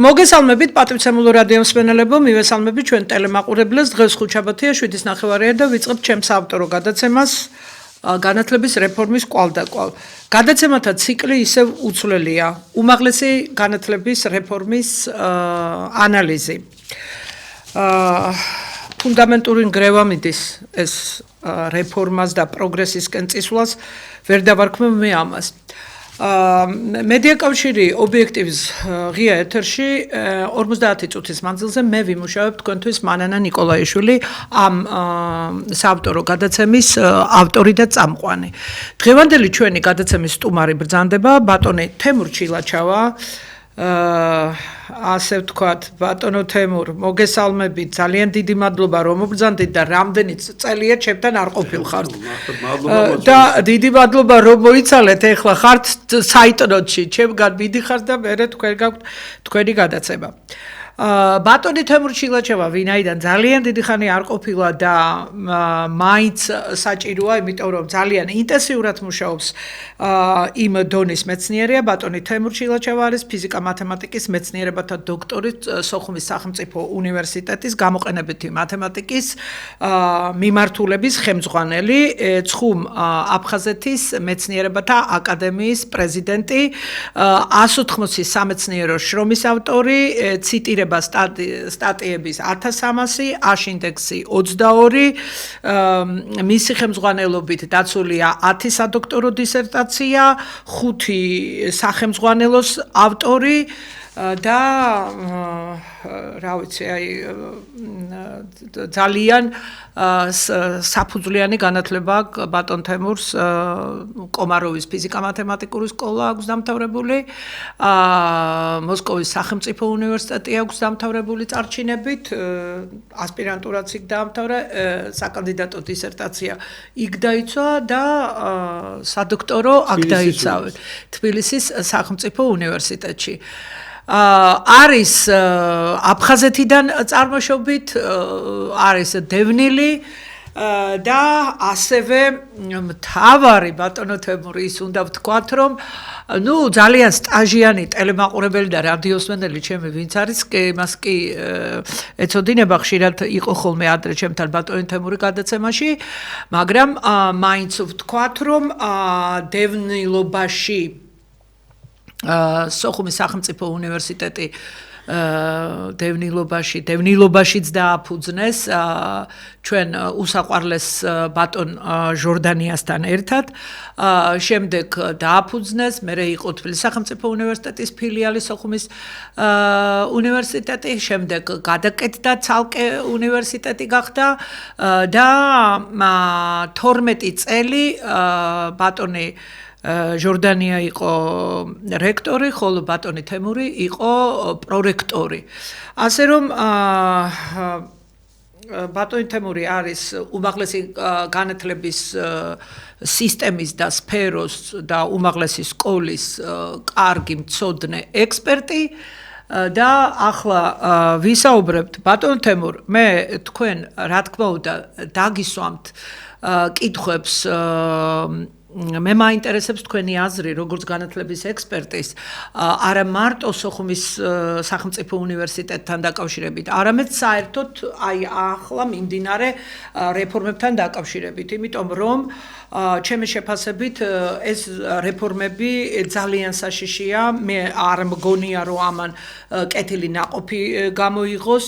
მოგესალმებით პატრიცემულო რადიო მსმენელებო, მივესალმებით ჩვენ ტელემაყურებლებს. დღეს ხუთშაბათია 7-9 და ვიწყებთ ჩემს ავტორო გადაცემას განათლების რეფორმის კვალდაკვალ. გადაცემათა ციკლი ისევ უცვლელია. უმაღლესი განათლების რეფორმის ანალიზი. ფუნდამენტური ნგრევა მიდის ეს რეფორმას და პროგრესისკენ წისვლას ვერ დავარქმევ მე ამას. მედია კავშირი ობიექტივს ღია ეთერში 50 წუთის მანძილზე მე ვიმუშავებ თქვენთვის მანანა ნიკოლაიშვილი ამ საავტორო გადაცემის ავტორი და წამყვანი. დღევანდელი ჩვენი გადაცემის სტუმარი ბრძანდება ბატონი თემურ ჩილაჩავა. ასე ვთქვათ, ბატონო თემურ, მოგესალმებით, ძალიან დიდი მადლობა რომ მობრძანდით და რამდენი წელია ჩემთან არ ყოფილხართ. და დიდი მადლობა რომ მოიცალეთ, ეხლა ხართ საიტნოტში, ჩემგან მიდიხართ და მე თქვენ გაქვთ თქვენი გადაცემა. ბატონი თემურ ჩილაჩავა ვინაიდან ძალიან დიდი ხანი არ ყოფილა და მაინც საჭიროა, იმიტომ რომ ძალიან ინტენსიურად მუშაობს იმ დონის მეცნიერია. ბატონი თემურ ჩილაჩავა არის ფიზიკა-მათემატიკის მეცნიერებათა დოქტორი სოხუმის სახელმწიფო უნივერსიტეტის გამოყენებითი მათემატიკის მიმართულების ხელმძღვანელი, ცხუმ აფხაზეთის მეცნიერებათა აკადემიის პრეზიდენტი, 180 სამეცნიერო შრომის ავტორი, ციტირება სტატიების 1300, აშინდექსი 22, მისი ხელმძღვანელობით დაცულია 10 სადოქტორო დისერტაცია, 5 სახელმძღვანელოს ავტორი და რა ვიცი, აი ძალიან საფუძვლიანი განათლება ბატონ თემურს კომაროვის ფიზიკა-მათემატიკური სკოლა აქვს დამთავრებული, მოსკოვის სახელმწიფო უნივერსიტეტი აქვს დამთავრებული წარჩინებით, ასპირანტურაც იქ დაამთავრა, საკანდიდატო დისერტაცია იქ დაიცვა და სადოქტორო აქ დაიცავე თბილისის სახელმწიფო უნივერსიტეტში. არის აფხაზეთიდან წარმოშობით, არის დევნილი და ასევე მთავარი ბატონო თემური ის უნდა ვთქვათ, რომ ძალიან სტაჟიანი ტელემაყურებელი და რადიოსმენელი ჩემი ვინც არის, მას კი ეცოდინება, ხშირად იყო ხოლმე ადრე ჩემთან ბატონი თემური გადაცემაში, მაგრამ მაინც ვთქვათ, რომ დევნილობაში სოხუმის სახელმწიფო უნივერსიტეტი დევნილობაშიც დააფუძნეს ჩვენ უსაყვარლეს ბატონ ჟორდანიასთან ერთად, შემდეგ დააფუძნეს, მერე იყო თბილისის სახელმწიფო უნივერსიტეტის ფილიალი სოხუმის უნივერსიტეტი, შემდეგ გადაკეთდა ცალკე უნივერსიტეტი გახდა და 12 წელი ბატონი ჟორდანია იყო რექტორი, ხოლო ბატონი თემური იყო პრორექტორი. ასე რომ ბატონი თემური არის უმაღლესი განათლების სისტემის და სფეროს და უმაღლესი სკოლის კარგი მცოდნე ექსპერტი და ახლა ვისაუბრებთ ბატონ თემურ, მე თქვენ რა თქმა უნდა დაგისვამთ კითხვებს, მე მაინტერესებს თქვენი აზრი როგორც განათლების ექსპერტის, არა მარტო სოხუმის სახელმწიფო უნივერსიტეტთან დაკავშირებით, არამედ საერთოდ აი ახლა მიმდინარე რეფორმებთან დაკავშირებით, იმიტომ რომ ჩემი შეფასებით ეს რეფორმები ძალიან საშიშია, მე არ მგონია რომ ამან კეთილი ნაყოფი გამოიღოს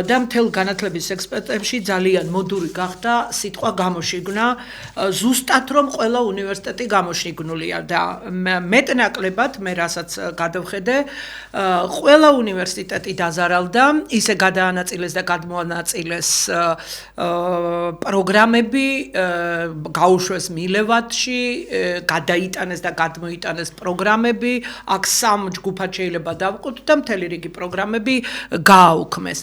და მთელ განათლების ექსპერტებში ძალიან მოდური გახდა სიტყვა გამოშიგნა, ზუსტად რომ ყველა უნივერსიტეტი გამოშიგნულია და მეტნაკლებად მე რასაც გადავხედე, ყველა უნივერსიტეტი დაზარალდა, ისე გადაანაწილეს და გადმოანაწილეს პროგრამები, გაუშვეს მილევადში, გადაიტანეს და გადმოიტანეს პროგრამები, აქ 3 ჯგუფად შეიძლება დავყოთ და მთელი რიგი პროგრამები გააუქმეს.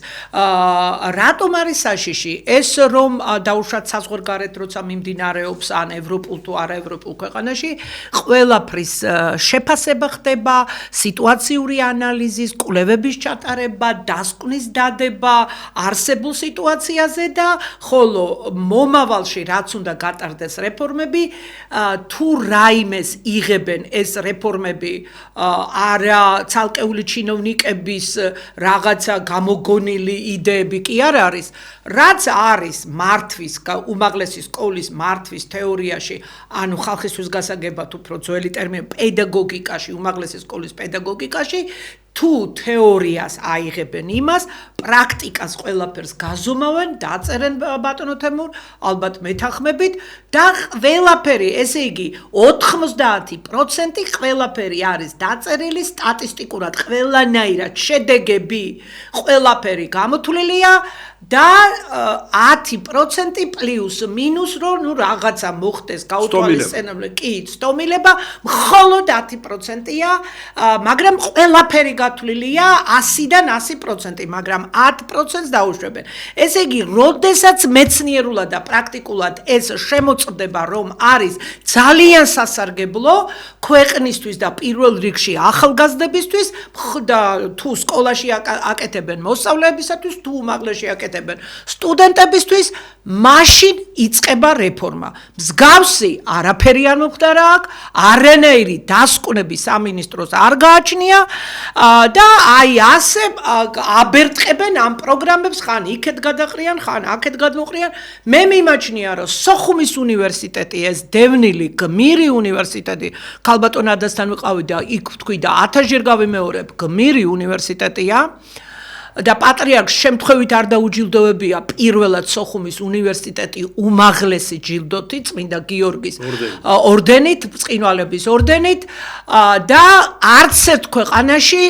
რატომ არის საშიში? ეს რომ დაუშვათ საზღვარგარეთ როცა მიმდინარეობს ან ევროპულ თუ არა ევროპულ ქვეყანაში, ყველაფრის შეფასება ხდება, სიტუაციური ანალიზის, კვლევების ჩატარება, დასკვნის დადება არსებულ სიტუაციაზე და ხოლო მომავალში რაც უნდა გატარდეს რეფორმები რეფორმები თუ რაიმეს იღებენ ეს რეფორმები არა ცალკეული ჩინოვნიკების რაღაცა გამოგონილი იდეები კი არ არის რაც არის მართვის უმაღლესი სკოლის მართვის თეორიაში ანუ ხალხისთვის გასაგებად უფრო ძველი ტერმინი პედაგოგიკაში უმაღლესი სკოლის პედაგოგიკაში თუ თეორიას აიღებენ იმას პრაქტიკას ყველაფერს გაზომავენ დაწერენ ბატონო თემურ ალბათ მეთანხმებით და ყველაფერი ესე იგი 90% ყველაფერი არის დაწერილი სტატისტიკურად ყველანაირად შედეგები ყველაფერი გამოთვლილია და 10% პლუს მინუს რომ ნუ რაღაცა მოხდეს გაუთვალისწინებელ კი ცდომილება მხოლოდ 10%-ია მაგრამ ყველაფერი გათვლილია 100-დან 100% მაგრამ 10%-ს დაუშვებენ ესე იგი როდესაც მეცნიერულად და პრაქტიკულად ეს შემოწმდება რომ არის ძალიან სასარგებლო ქვეყნისთვის და პირველ რიგში ახალგაზრდებისთვის და თუ სკოლაში აკეთებენ მოსწავლეებისათვის თუ უმაღლესში აკეთებენ სტუდენტებისთვის მაშინ იწყება რეფორმა მსგავსი არაფერი არ მოხდა აქ არანაირი დასკვნები სამინისტროს არ გააჩნია და აი ასე აბერტყებენ ამ პროგრამებს ხან იქეთ გადაყრიან ხან აქეთ გადმოყრიან მე მიმაჩნია რომ სოხუმის უნივერსიტეტი ეს დევნილი გმირი უნივერსიტეტი ქალბატონ ადასთან ვიყავი და იქ ვთქვი და 1000-ჯერ გავიმეორებ გმირი უნივერსიტეტია და პატრიარქს შემთხვევით არ დაუჯილდოვებია პირველად სოხუმის უნივერსიტეტი უმაღლესი ჯილდოთი წმინდა გიორგის ორდენით ბრწყინვალების ორდენით და არც ერთ ქვეყანაში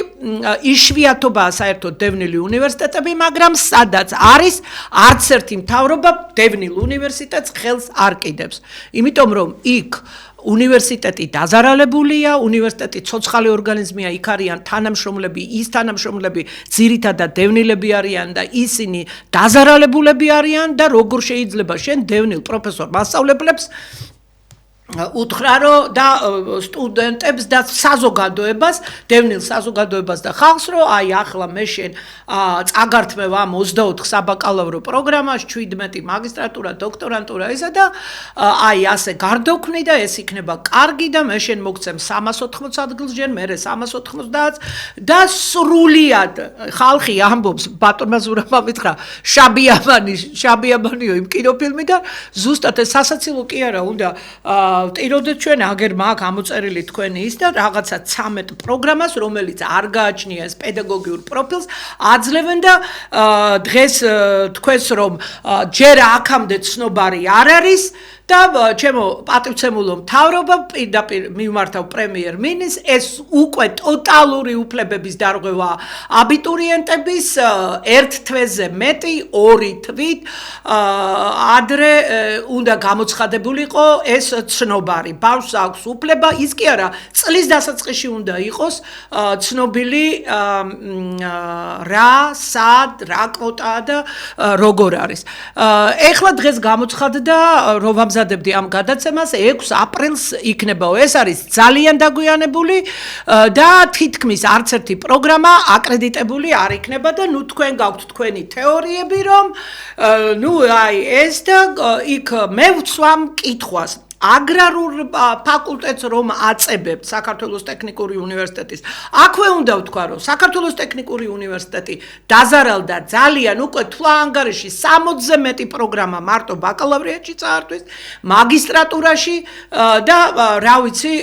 იშვიათობაა საერთოდ დევნილი უნივერსიტეტები მაგრამ სადაც არის არც ერთი მთავრობა დევნილ უნივერსიტეტს ხელს არ კიდევს იმიტომ რომ იქ უნივერსიტეტი დაზარალებულია, უნივერსიტეტი ცოცხალი ორგანიზმია, იქ არიან თანამშრომლები, ის თანამშრომლები ძირითადად დევნილები არიან და ისინი დაზარალებულები არიან და როგორ შეიძლება შენ დევნილ პროფესორ მასწავლებლებს უთხრა რომ და სტუდენტებს და საზოგადოებას, დევნილ საზოგადოებას და ხალხს რომ აი ახლა მე შენ წაგართმევ ამ 24 საბაკალავრო პროგრამას, 17 მაგისტრატურა, დოქტორანტურა ისა და აი ასე გარდოქმნი და ეს იქნება კარგი და მე შენ მოგცემ 380 ადგილს ჯერ, მერე 390-ს და სრულიად ხალხი ამბობს ბატონმა ზურაბმა მითხრა შაბიამანიო იმ კინოფილმი და ზუსტად ეს სასაცილო კი არა უნდა ვტიროდეთ ჩვენ აგერ მაგ ამოწერილი თქვენი ის და რაღაცა 13 პროგრამას რომელიც არ გააჩნია ეს პედაგოგიურ პროფილს აძლევენ და დღეს თქვენს რომ ჯერ აქამდე ცნობარი არ არის და ჩემო პატივცემულო მთავრობა პირდაპირ მიმართავ პრემიერ მინისტრს ეს უკვე ტოტალური უფლებების დარღვევა აბიტურიენტების ერთ თვეზე მეტი ორი თვით ადრე უნდა გამოცხადებულიყო ეს ცნობარი ბავშვს აქვს უფლება ის კი არა წლის დასაწყისში უნდა იყოს ცნობილი რა სად რა კვოტა და როგორ არის ეხლა დღეს გამოცხადდა რომ ვამზადებდი ამ გადაცემას 6 აპრილს იქნებაო ეს არის ძალიან დაგვიანებული და თითქმის არც ერთი პროგრამა აკრედიტებული არ იქნება და ნუ თქვენ გაქვთ თქვენი თეორიები რომ ნუ აი ეს და იქ მე ვცვამ კითხვას აგრარულ ფაკულტეტს რომ აწებებთ საქართველოს ტექნიკური უნივერსიტეტის აქვე უნდა ვთქვა რომ საქართველოს ტექნიკური უნივერსიტეტი დაზარალდა ძალიან უკვე თვლა ანგარიში 60-ზე მეტი პროგრამა მარტო ბაკალავრიატში წაართვის მაგისტრატურაში და რა ვიცი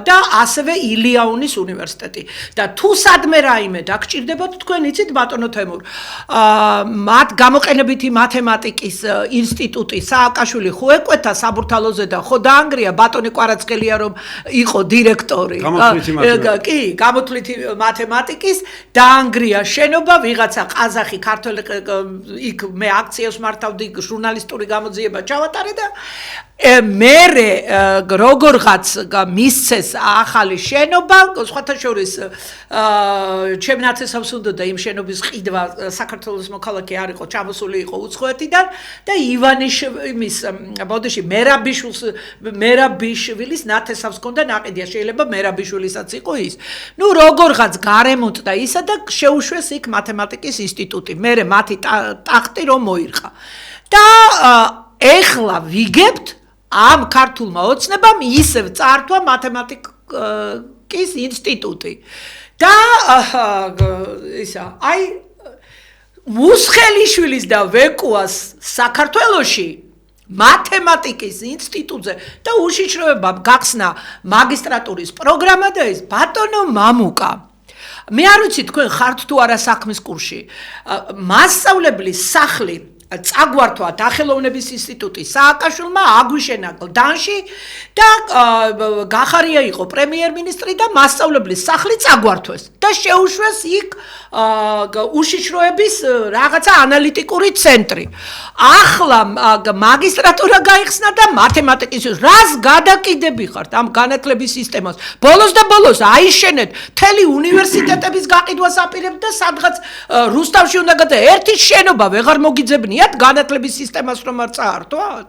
და ასევე ილიაუნის უნივერსიტეტი და თუ სადმე რაიმე დაგჭირდებათ თქვენ იცით ბატონო თემურ მათ გამოყენებითი მათემატიკის ინსტიტუტი სააკაშვილი ხო ეკვეთა საბურთალოზე და ხო დაანგრია ბატონი კვარაცხელია რომ იყო დირექტორი კი გამოთვლითი მათემატიკის დაანგრია შენობა ვიღაცა ყაზახი ქართველი იქ მე აქციებს მართავდი ჟურნალისტური გამოძიება ჩავატარე და მერე როგორღაც მისცეს ახალი შენობა სხვათა შორის ჩემ ნაცესავს უნდოდა იმ შენობის ყიდვა საქართველოს მოქალაქე არ იყო ჩამოსული იყო უცხოეთიდან და ივანიშვილის ბოდიში მერაბიშვილის ნათესავს ჰქონდა ნაყიდია შეიძლება მერაბიშვილისაც იყო ის ნუ როგორღაც გარემონტდა ისა და შეუშვეს იქ მათემატიკის ინსტიტუტი მერე მათი ტახტი რომ მოირყა და ეხლა ვიგებთ ამ ქართულმა ოცნებამ ისევ წაართვა მათემატიკის ინსტიტუტი. და ისა, აი მუსხელიშვილის და ვეკუას საქართველოში მათემატიკის ინსტიტუტზე და უშიშროება გახსნა მაგისტრატურის პროგრამა და ეს ბატონო მამუკა. მე არ ვიცი თქვენ ხართ თუ არა საქმის კურსში. მასწავლებლის სახლი წაგვართვა დახელოვნების ინსტიტუტი სააკაშვილმა აგვიშენა გლდანში და გახარია იყო პრემიერ-მინისტრი და მასწავლებლის სახლი წაგვართვეს და შეუშვეს იქ უშიშროების რაღაცა ანალიტიკური ცენტრი. ახლა მაგისტრატურა გაიხსნა და მათემატიკის რას გადაკიდები ხართ ამ განათლების სისტემას. ბოლოს და ბოლოს აიშენეთ მთელი უნივერსიტეტების გაყიდვას აპირებთ და სადღაც რუსთავში უნდა გადა ერთი შენობა ვეღარ მოგიძებნია განათლების სისტემას რომ არ წაართვათ?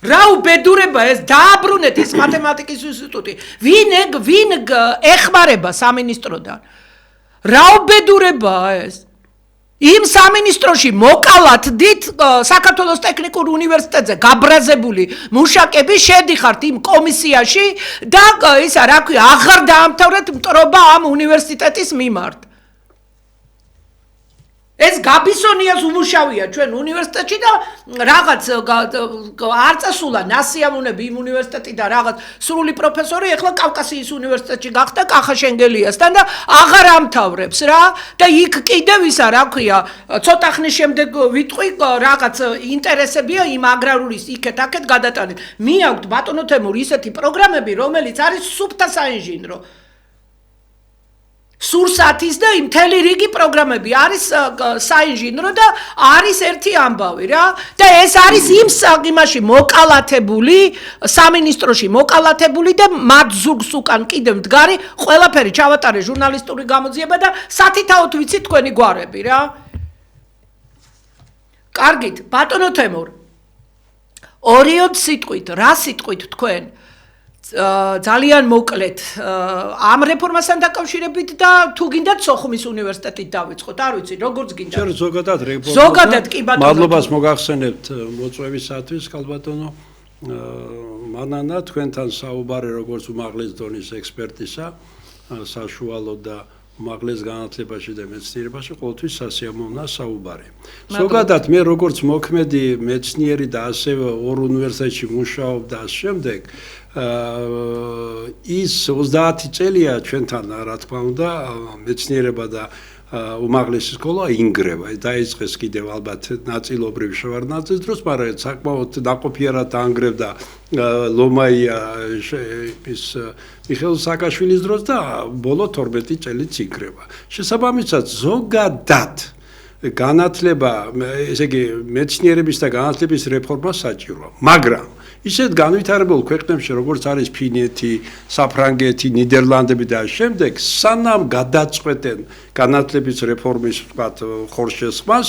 რა უბედურება ეს დააბრუნეთ ეს მათემატიკის ინსტიტუტი. ვინ ეხმარება სამინისტროდან? რა უბედურებაა ეს? იმ სამინისტროში მოკალათ დით საქართველოს ტექნიკურ უნივერსიტეტზე გაბრაზებული მუშაკები შედიხართ იმ კომისიაში და ისა რა ქვია აღარ დაამთავრეთ მტრობა ამ უნივერსიტეტის მიმართ. ეს გაბისონიას უმუშავია ჩვენ უნივერსიტეტში და რაღაც არ წასულა ნასიამუნები იმ უნივერსიტეტიდან რაღაც სრული პროფესორი ეხლა კავკასიის უნივერსიტეტში გახდა კახა შენგელიასთან და აღარ ამთავრებს რა და იქ კიდევ ისა რა ქვია ცოტა ხნის შემდეგ ვიტყვი რაღაც ინტერესებია იმ აგრარულის იქეთ-აქეთ გადატანით. მიაქვთ ბატონო თემურ ისეთი პროგრამები რომელიც არის სუფთა საინჟინრო სურსათის და იმ მთელი რიგი პროგრამები არის საინჟინრო და არის ერთი ამბავი რა და ეს არის იმაში მოკალათებული სამინისტროში მოკალათებული და მათ ზურგს უკან კიდევ მდგარი ყველაფერი ჩავატარე ჟურნალისტური გამოძიება და სათითაოდ ვიცი თქვენი გვარები რა. კარგით, ბატონო თემურ. ორიოდ სიტყვით, რა სიტყვით თქვენ ძალიან მოკლედ ამ რეფორმასთან დაკავშირებით და თუ გინდათ სოხუმის უნივერსიტეტით დავიწყოთ, არ ვიცი, როგორც გინდათ. ჩვენ ზოგადად რეფორმა. ზოგადად კი ბატონო. მადლობას მოგახსენებთ მოწვევისათვის, ქალბატონო. მანანა თქვენთან საუბარი როგორც უმაღლეს დონის ექსპერტისა, საშუალო და უმაღლეს განათლებაში და მეცნიერებაში ყოველთვის სასიამოვნოა საუბარი. ზოგადად მე როგორც მოქმედი მეცნიერი და ასევე ორ უნივერსიტეტში მუშაობ და შემდეგ ის 30 წელია ჩვენთან რა თქმა უნდა მეცნიერება და უმაღლესი სკოლა ინგრევა. დაიწყეს კიდევ ალბათ ნაწილობრივ შევარდნაძის დროს, მაგრამ საკმაოდ ნაყოფიერად დაანგრევდა ლომაია ის მიხეილ სააკაშვილის დროს და ბოლო 12 წელიც ინგრევა. შესაბამისად ზოგადად განათლება, ესე იგი მეცნიერების და განათლების რეფორმა საჭიროა, მაგრამ ისეთ განვითარებულ ქვეყნებში როგორც არის ფინეთი, საფრანგეთი, ნიდერლანდები და შემდეგ სანამ გადაწყვეტენ განათლების რეფორმის ვთქვათ ხორშესხმას,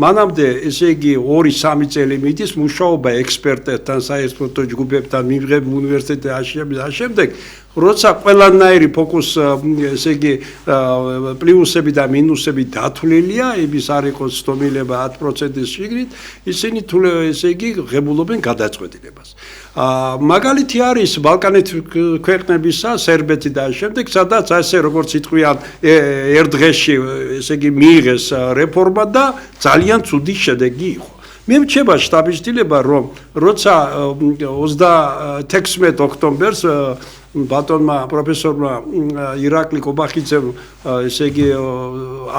მანამდე ესე იგი 2-3 წელი მიდის მუშაობა ექსპერტებთან, საერთო ჯგუფებთან, მიმღები უნივერსიტეტებში და შემდეგ როცა ყველანაირი ფოკუს ესე იგი პლუსები და მინუსები დათვლილია, იმის არ იყოს ცდომილება 10%-ის შიგნით, ისინი ესე იგი ღებულობენ გადაწყვეტილებას. მაგალითი არის ბალკანეთის ქვეყნებისა, სერბეთი და შემდეგ, სადაც ასე როგორც იტყვიან ერთ დღეში ესე იგი მიიღეს რეფორმა და ძალიან ცუდი შედეგი იყო. მე მრჩება შტაბის-დილება, რომ როცა 26 ოქტომბერს ბატონმა პროფესორმა ირაკლი კობახიძემ ესე იგი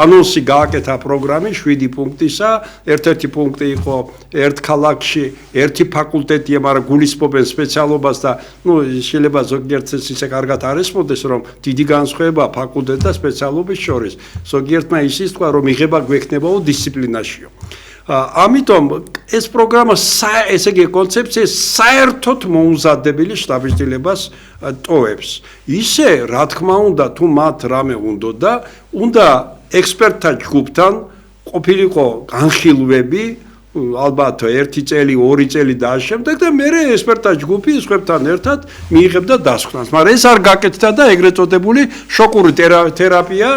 ანონსი გააკეთა პროგრამის 7 პუნქტისა, ერთ-ერთი პუნქტი იყო ერთ ქალაქში ერთი ფაკულტეტია, მაგრამ გულისხმობენ სპეციალობას და შეიძლება ზოგიერთს ისე კარგად არ ესმოდეს, რომ დიდი განსხვავება ფაკულტეტ და სპეციალობის შორის. ზოგიერთმა ისიც თქვა, რომ იღება გვექნებაო დისციპლინაშიო. ამიტომ ეს პროგრამა ესე იგი კონცეფცია საერთოდ მოუმზადებელი შტაბის-დილებას ტოვებს. ისე რა თქმა უნდა თუ მათ რამე უნდა ექსპერტთა ჯგუფთან ყოფილიყო განხილვები ალბათ 1 წელი, 2 წელი და ამ შემდეგ და მე ექსპერტთა ჯგუფი სხვებთან ერთად მიიღებდა დასკვნას. მაგრამ ეს არ გაკეთდა და ეგრეთ წოდებული შოკური თერაპია,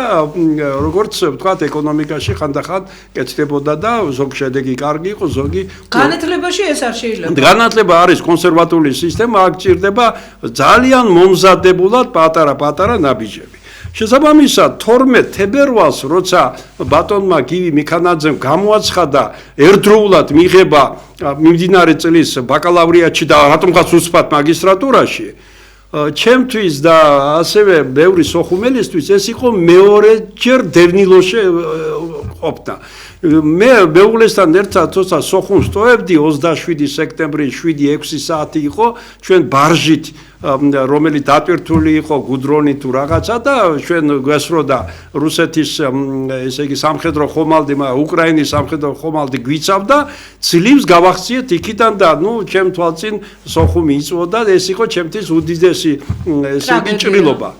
როგორც ვთქვათ, ეკონომიკაში ხანდახან კეთდებოდა და ზოგი შედეგი კარგი იყო, ზოგი განათლებაში ეს არ შეიძლება. განათლება არის კონსერვატული სისტემა, აქ ჭირდება ძალიან მომზადებულად პატარა ნაბიჯები. შესაბამისად 12 თებერვალს როცა ბატონმა გივი მიქანაძემ გამოაცხადა ერთდროულად მიიღება მიმდინარე წლის ბაკალავრიატში და რატომღაც უცბად მაგისტრატურაში ჩემთვის და ასევე ბევრი სოხუმელისთვის ეს იყო მეორეჯერ დევნილოში ყოფნა. მე მეუღლესთან ერთად თორსა სოხუმს ტოვებდი 27 სექტემბრის 7-6 საათი იყო ჩვენ ბარჟით რომელიც დატვირთული იყო გუდრონი თუ რაღაცა და ჩვენ გვესროდა რუსეთის ესე იგი სამხედრო ხომალდი, უკრაინის სამხედრო ხომალდი გვიცავდა, ძლივს გავახციეთ იქიდან და ჩემ თვალწინ სოხუმი იწვოდა, ეს იყო ჩემთვის უდიდესი ესე იგი ჭრილობა.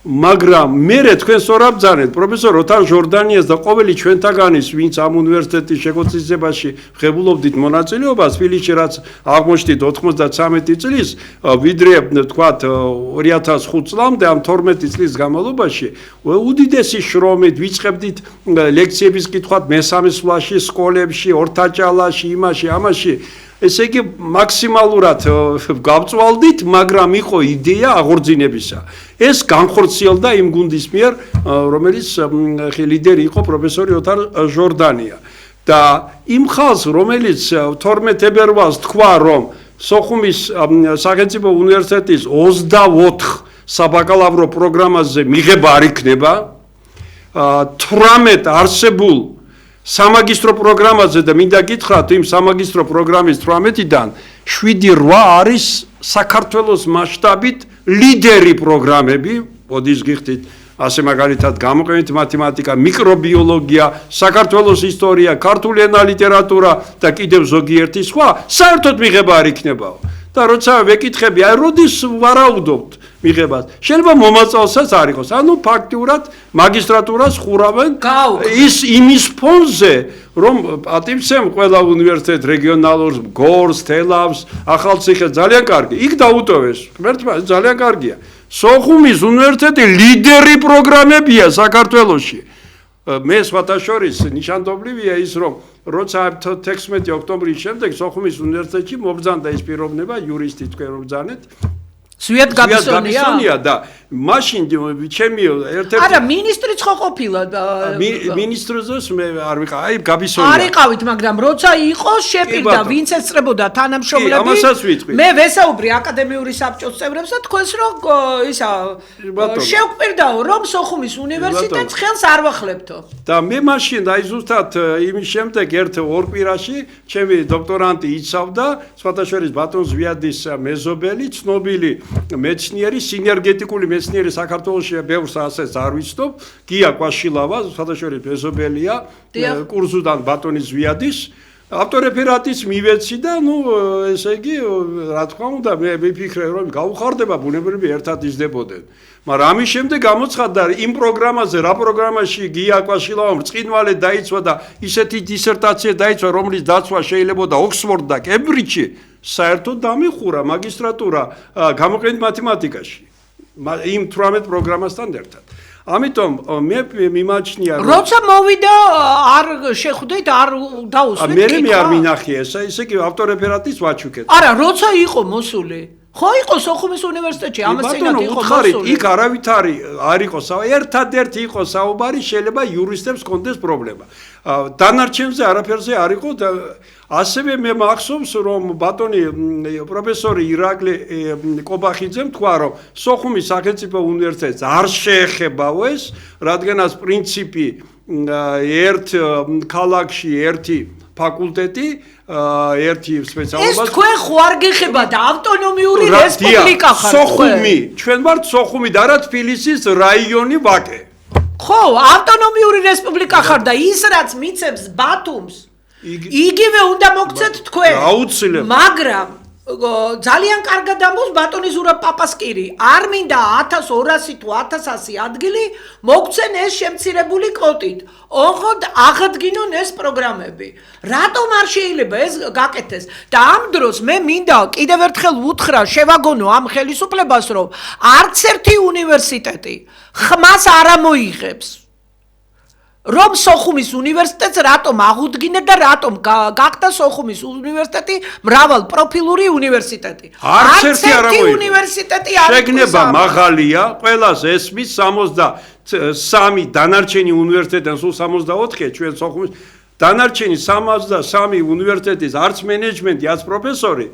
მაგრამ მე თქვენ სწორაბძანეთ პროფესორ ოთარ ჟორდანიას და ყოველი ჩვენთაგანის ვინც ამ უნივერსიტეტის შეგოწესებაში ღებულობდით მონაწილეობას თბილისში რაც აღმოჩნდით 93 წლის ვიდრე თქვათ 2005 წლამდე ამ 12 წლის განმავლობაში უდიდესი შრომით ვიწყებდით ლექციების კითხვად მესამე სვლაში სკოლებში ორთაჭალაში ამაში ესე იგი მაქსიმალურად გავწვალდით, მაგრამ იყო იდეა აღორძინებისა. ეს განხორციელდა იმ გუნდის მიერ, რომელიც ლიდერი იყო პროფესორი ოთარ ჟორდანია. და იმ ხალხს, რომელიც 12 თებერვალს თქვა, რომ სოხუმის სახელმწიფო უნივერსიტეტის 24 საბაკალავრო პროგრამაზე მიღება არ იქნება, 18 არსებულ სამაგისტრო პროგრამაზე და მინდა გითხრათ იმ სამაგისტრო პროგრამის 18-დან 7-8 არის საქართველოს მასშტაბით ლიდერი პროგრამები, მოდის გიხდით ასე მაგალითად გამოყენით მათემატიკა, მიკრობიოლოგია, საქართველოს ისტორია, ქართული ენა, ლიტერატურა და კიდევ ზოგიერთი სხვა, საერთოდ მიღება არ იქნებაო. და როცა ვეკითხები, აი როდის ვარაუდობთ მიღებას. შეიძლება მომაწალსაც არ იყოს. ანუ ფაქტიურად მაგისტრატურას ხურავენ ის იმის ფონზე, რომ პატივცემ ყველა უნივერსიტეტ რეგიონალურს, გორს, თელავს, ახალციხეს ძალიან კარგი. იქ დაუტოვეს. ღმერთმა ძალიან კარგია. სოხუმის უნივერსიტეტი ლიდერი პროგრამებია საქართველოში. მე სხვათა შორის ნიშანდობლივია ის, რომ როცა 16 ოქტომბრის შემდეგ სოხუმის უნივერსიტეტში მობრძანდა ის პიროვნება, იურისტი თქვენ რომ ბრძანეთ. სვიად გაბისონია და მაშინ ჩემი ერთ-ერთი არა მინისტრიც ხო ყოფილა მინისტრზეც მე არ ვიყავ აი გაბისონია არ იყავით მაგრამ როცა იყო შეპირდა ვინც ეწრებოდა თანამშრომლები მე ვესაუბრი აკადემიური საბჭოს წევრებს და თქვენს რომ ისა შევკვირდაო რომ სოხუმის უნივერსიტეტს ხელს არ ვახლებთო და მე მაშინ აი ზუსტად იმის შემდეგ ერთ-ორ კვირაში ჩემი დოქტორანტი იცავდა სხვათა შორის ბატონ ზვიადის მეზობელი ცნობილი მეცნიერი სინერგეტიკული მეცნიერი საქართველოში ბევრს ასეც არ ვიცნობ გია კვაშილავა სხვადასხვა მეზობელია კურსუდან ბატონის ზვიადის ავტორეფერატის მივეცი და ნუ ესე იგი რა თქმა უნდა მე ვიფიქრე რომ გაუხარდება ბუნებრივი ერთად იზრდებოდნენ მაგრამ ამის შემდეგ გამოცხადდა იმ პროგრამაზე რა პროგრამაში გია კვაშილავამ რწყინვალე დაიცვა და ისეთი დისერტაცია დაიცვა რომლის დაცვა შეიძლებოდა ოქსფორდ და კემბრიჯში საერთოდ დამიხურა მაგისტრატურა გამოყენით მათემატიკაში იმ 18 პროგრამასთან ერთად. ამიტომ მე მიმაჩნია რომ როცა მოვიდა არ შეხვდით არ დაუსვით მე არ მინახია ესა ისე კი ავტორეფერატის ვაჩუქეთ. არა, როცა იყო მოსული ხო იყო სოხუმის უნივერსიტეტში ამას წინათ იყო მოსული. იქ არავითარი არ იყო ერთადერთი იყო საუბარი შეიძლება იურისტებს კონდეს პრობლემა. დანარჩენზე არაფერზე არ იყო და ასევე მე მახსოვს რომ ბატონი პროფესორი ირაკლი კობახიძემ თქვა რომ სოხუმის სახელმწიფო უნივერსიტეტს არ შეეხებაო ეს რადგანაც პრინციპი ერთ ქალაქში ერთი ფაკულტეტი ერთი სპეციალობა ეს თქვენ ხო არ გეხება და ავტონომიური რესპუბლიკა ხარ სოხუმი ჩვენ ვართ სოხუმი და რა თბილისის რაიონი ვაკე ხო ავტონომიური რესპუბლიკა ხარ და ის რაც მიცემს ბათუმს იგივე უნდა მოგცეთ თქვენ აუცილებლად მაგრამ ძალიან კარგად ამბობს ბატონი ზურაბ პაპასკირი არ მინდა 1200 თუ 1100 ადგილი მოგცენ ეს შემცირებული კვოტით ოღონდ აღადგინონ ეს პროგრამები რატომ არ შეიძლება ეს გაკეთდეს და ამ დროს მე მინდა კიდევ ერთხელ ვუთხრა შევაგონო ამ ხელისუფლებას რომ არც ერთი უნივერსიტეტი ხმას არ ამოიღებს რომ სოხუმის უნივერსიტეტს რატომ აღუდგინეთ და რატომ გახდა სოხუმის უნივერსიტეტი მრავალ პროფილური უნივერსიტეტი არც ერთი უნივერსიტეტი არ შეგნება მაღალია ყველას ესმის 63 დანარჩენი უნივერსიტეტიდან სულ 64-ია ჩვენ სოხუმის დანარჩენი 63 უნივერსიტეტის არც მენეჯმენტი არც პროფესორი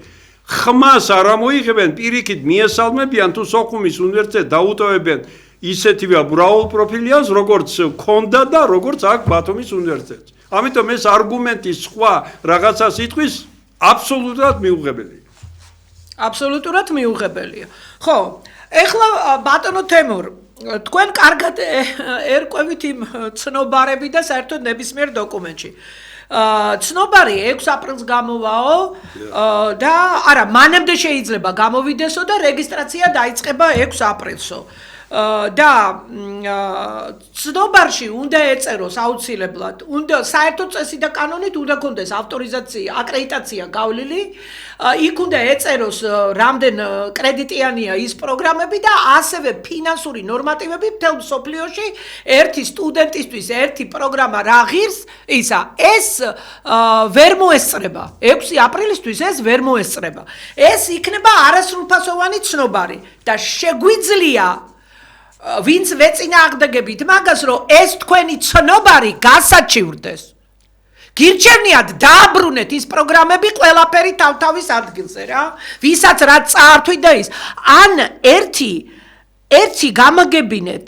ხმას არ ამოიღებენ პირიქით მიესალმებიან თუ სოხუმის უნივერსიტეტს დაუტოვებენ ისეთივე მრავალ პროფილიას როგორც ქონდა და როგორც აქ ბათუმის უნივერსიტეტს. ამიტომ ეს არგუმენტი სხვა რაღაცა სიტყვის აბსოლუტურად მიუღებელია. აბსოლუტურად მიუღებელია. ხო, ეხლა ბატონო თემურ, თქვენ კარგად ერკვევით იმ ცნობარები და საერთოდ ნებისმიერ დოკუმენტში. ცნობარი 6 აპრილს გამოვაო და არა, მანამდე შეიძლება გამოვიდესო და რეგისტრაცია დაიწყება 6 აპრილსო. და ცნობარში უნდა ეწეროს აუცილებლად უნდა საერთო წესი და კანონით უნდა კონდეს ავტორიზაცია აკრედიტაცია გავლილი იქ უნდა ეწეროს რამდენ კრედიტიანია ის პროგრამები და ასევე ფინანსური ნორმატივები მთელ მსოფლიოში ერთი სტუდენტისთვის ერთი პროგრამა რა ღირს ისა ეს ვერ მოესწრება 6 აპრილისთვის ეს ვერ მოესწრება ეს იქნება არასრულფასოვანი ცნობარი და შეგვიძლია ვინც ვეწინააღმდეგებით მაგას რომ ეს თქვენი ცნობარი გასაჩივრდეს გირჩევნიათ დააბრუნეთ ის პროგრამები ყველაფერი თავთავის ადგილზე რა ვისაც რა წაართვით და ის ან ერთი გამაგებინეთ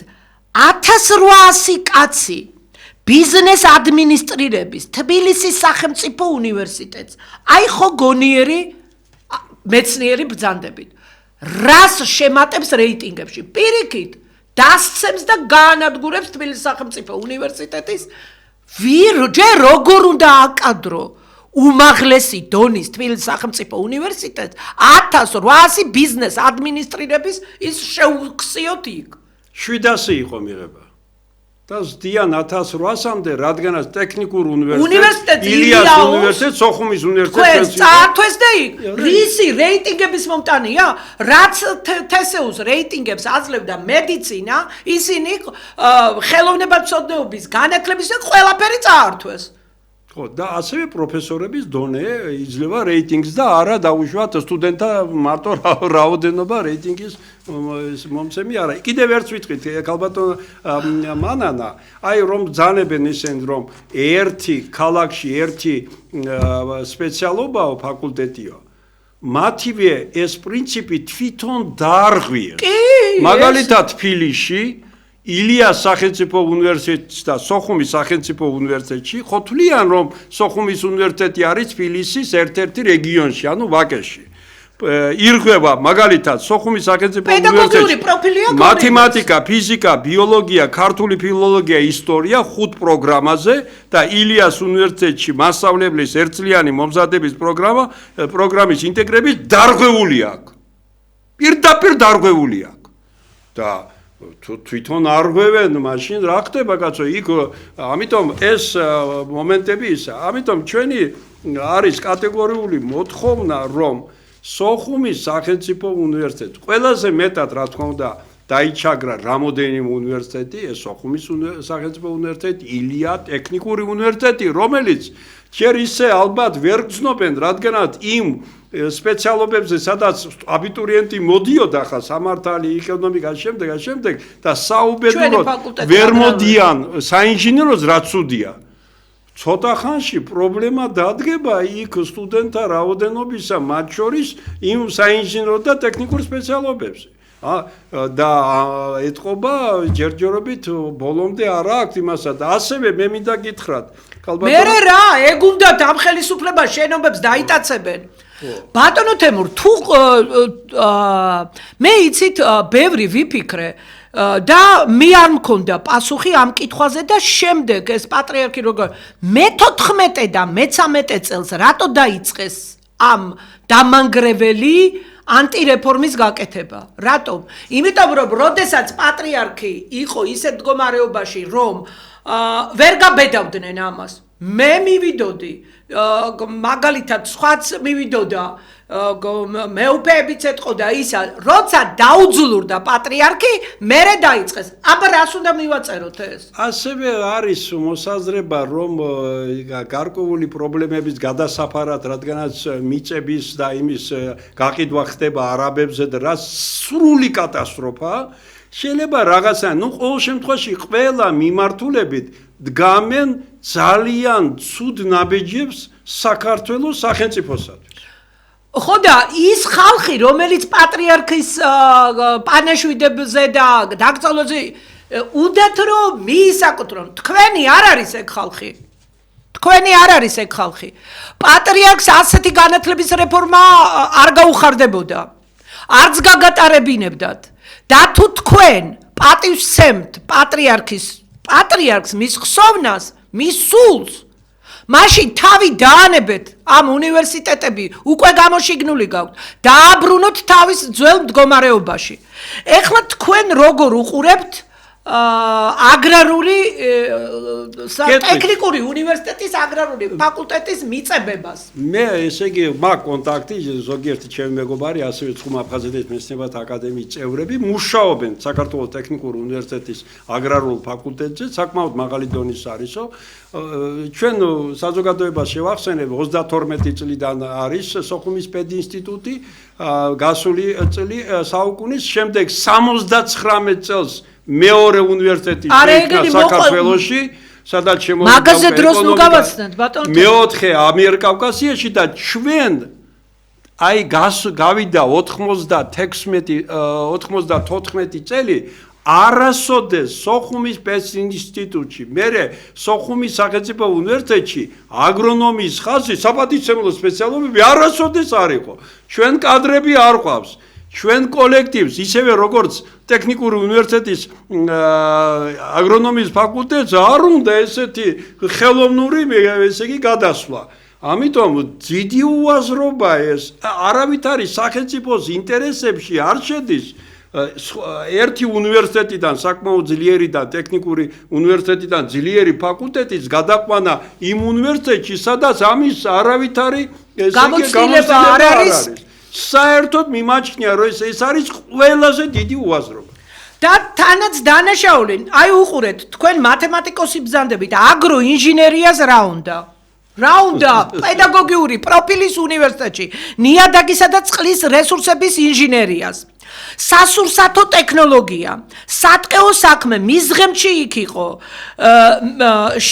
1800 კაცი ბიზნეს ადმინისტრირების თბილისის სახელმწიფო უნივერსიტეტს აი ხო გონიერი მეცნიერი ბრძანდებით რას შემატებს რეიტინგებში პირიქით დასცემს და გაანადგურებს თბილისის სახელმწიფო უნივერსიტეტის ჯერ როგორ უნდა აკადრო უმაღლესი დონის თბილისის სახელმწიფო უნივერსიტეტს 1800 ბიზნეს ადმინისტრირების ის შეუხსიოთ იქ 700 იყო მიღება და ზდიან 1800-მდე რადგანაც ტექნიკურ უნივერსიტეტს ილიას უნივერსიტეტს სოხუმის უნივერსიტეტს წაართვეს და იქ რისი რეიტინგების მომტანია რაც თესეუს რეიტინგებს აძლევდა მედიცინა ისინი ხელოვნებათმცოდნეობის განათლების და ყველაფერი წაართვეს ხო და ასევე პროფესორების დონე იძლევა რეიტინგს და არა დაუშვათ სტუდენტთა მარტო რაოდენობა რეიტინგის მომცემი არა კიდევ ერთს ვიტყვით ალბათონ მანანა აი რომ ბრძანებენ ისენ რომ ერთი ქალაქში ერთი სპეციალობაო ფაკულტეტიო მათივე ეს პრინციპი თვითონ დაარღვიეს მაგალითად თბილისში ილიას სახელმწიფო უნივერსიტეტში და სოხუმის სახელმწიფო უნივერსიტეტში ხო თვლიან რომ სოხუმის უნივერსიტეტი არის თბილისის ერთ-ერთი რეგიონში ანუ ვაკეში ირღვევა მაგალითად სოხუმის სახელმწიფო უნივერსიტეტში მათემატიკა, ფიზიკა, ბიოლოგია, ქართული ფილოლოგია, ისტორია 5 პროგრამაზე და ილიას უნივერსიტეტში მასწავლებლის ერთწლიანი მომზადების პროგრამის ინტეგრების დარღვეული აქვს. პირდაპირ დარღვეული აქვს. და თვითონ არღვევენ მაშინ რა ხდება კაცო იქ ამიტომ ეს მომენტები ისა ამიტომ ჩვენი არის კატეგორიული მოთხოვნა რომ სოხუმის სახელმწიფო უნივერსიტეტი ყველაზე მეტად რა თქმა უნდა დაიჩაგრა რამოდენიმე უნივერსიტეტი ეს სოხუმის სახელმწიფო უნივერსიტეტი ილია ტექნიკური უნივერსიტეტი რომელიც ჯერ ისე ალბათ ვერ გრძნობენ რადგანაც იმ სპეციალობებზე სადაც აბიტურიენტი მოდიოდა ხა სამართალი ეკონომიკა შემდეგ და საუბედუროდ ვერ მოდიან საინჟინეროს რაც უდია ცოტა ხანში პრობლემა დადგება იქ სტუდენტთა რაოდენობისა მათ შორის იმ საინჟინრო და ტექნიკურ სპეციალობებზე და ეთყობა ჯერჯერობით ბოლომდე არა აქვს იმასა და ასევე მე მინდა გითხრათ მე რა ეგ უნდა ამ ხელისუფლებას შენობებს დაიტაცებენ ბატონო თემურ თუ მე იცით ბევრი ვიფიქრე და მე არ მქონდა პასუხი ამ კითხვაზე და შემდეგ ეს პატრიარქი როგორ მე 14 და მე 13 წელს რატო დაიწყეს ამ დამანგრეველი ანტირეფორმის გაკეთება. რატომ? იმიტომ რომ როდესაც პატრიარქი იყო ისეთ მდგომარეობაში, რომ ვერ გაბედავდნენ ამას. მე მივიდოდი, მაგალითად სხვაც მივიდოდა, მეუფეებიც ეთყოდა ისა, როცა დაუძლურდა პატრიარქი, მერე დაიწყეს. აბა რას უნდა მივაწეროთ ეს? ასევე არის მოსაზრება, რომ გარკვეული პრობლემების გადასაფარად, რადგანაც მიწების და იმის გაყიდვა ხდება არაბებზე და რა სრული კატასტროფაა, შეიძლება რაღაცა, ყოველ შემთხვევაში ყველა მიმართულებით დგამენ ძალიან ცუდ ნაბიჯებს საქართველოს სახელმწიფოსათვის. ხო და ის ხალხი, რომელიც პატრიარქის პანაშვიდებზე და დაკრძალვაზე უნდათ რომ მიისაკუთრონ, თქვენი არ არის ეგ ხალხი. თქვენი არ არის ეგ ხალხი. პატრიარქს ასეთი განათლების რეფორმა არ გაუხარდებოდა. არც გაგატარებინებდათ. და თუ თქვენ პატივს სცემთ პატრიარქს მის ხსოვნას, მის სულს, მაშინ თავი დაანებეთ ამ უნივერსიტეტები უკვე გამოშიგნული გაქვთ. დააბრუნოთ თავის ძველ მდგომარეობაში. ეხლა თქვენ როგორ უყურებთ აგრარული ტექნიკური უნივერსიტეტის აგრარული ფაკულტეტის მიწებებას? მე ესე იგი მაგ კონტაქტი ზოგიერთი ჩემი მეგობარი, ასევე ცხუმა აფხაზეთის მეცნიერებათა აკადემიის წევრები მუშაობენ საქართველოს ტექნიკური უნივერსიტეტის აგრარულ ფაკულტეტზე, საკმაოდ მაღალი დონის არისო. ჩვენ საზოგადოებას შევახსენებ 32 წლიდან არის სოხუმის პედინსტიტუტი, გასული წელი საუკუნის შემდეგ 79 წელს მეორე უნივერსიტეტი შეიქმნა საქართველოში, სადაც მაგაზე დროს ნუ გავაცნოთ ბატონო. მეოთხე ამიერკავკასიაში და ჩვენ აი გავიდა 94 წელი არასოდეს სოხუმის პედინსტიტუტში, მერე სოხუმის სახელმწიფო უნივერსიტეტში აგრონომიის ხაზი, საპატივცემლო სპეციალობები არასოდეს არ იყო. ჩვენ კადრები არ ყავს. ჩვენ კოლექტივს, ისევე როგორც ტექნიკური უნივერსიტეტის აგრონომიის ფაკულტეტს არ უნდა ესეთი ხელოვნური, ესე იგი, გადასვლა. ამიტომ დიდი უაზრობა ეს, არავითარი სახელმწიფოს ინტერესებში არ შედის. ერთი უნივერსიტეტიდან საკმაოდ ძლიერი და ტექნიკური უნივერსიტეტიდან ძლიერი ფაკულტეტის გადაყვანა იმ უნივერსიტეტში, სადაც ამის არავითარი გამოცდილება არ არის. საერთოდ მიმაჩნია, რომ ეს არის ყველაზე დიდი უაზრობა. და თანაც დანაშაული, აი უყურეთ, თქვენ მათემატიკოსი ბრძანდებით, აგროინჟინერიას რა უნდა? რა უნდა პედაგოგიური პროფილის უნივერსიტეტში, ნიადაგისა და წყლის რესურსების ინჟინერიას. სასურსათო ტექნოლოგია, სატყეო საქმე მისღემში იქ იყო.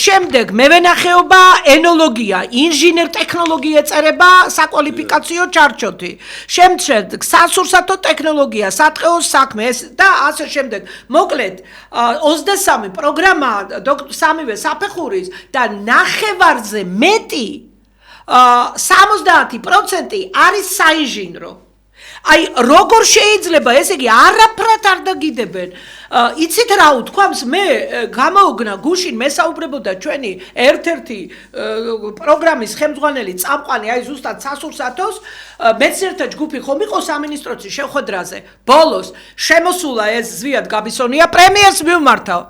შემდეგ მევენახეობა, ენოლოგია, ინჟინერ ტექნოლოგია ეწერება საკვალიფიკაციო ჩარჩოთი. შემდეგ სასურსათო ტექნოლოგია, სატყეო საქმე და ასე შემდეგ. მოკლედ 23 პროგრამა სამივე საფეხურის და ნახევარზე მეტი 70% არის საინჟინრო. აი როგორ შეიძლება, ესე იგი არაფრად არ დაგიდებენ. იცით რა უთქვამს, მე გამოუგნა გუშინ მესაუბრებოდა ჩვენი ერთ-ერთი პროგრამის ხელმძღვანელი წამყვანი, აი ზუსტად სასურსათოს მეცნიერთა ჯგუფი ხომ იყო სამინისტროში შეხვედრაზე. ბოლოს შემოსულა ეს ზვიად გაბისონია, პრემიერს მივმართავ.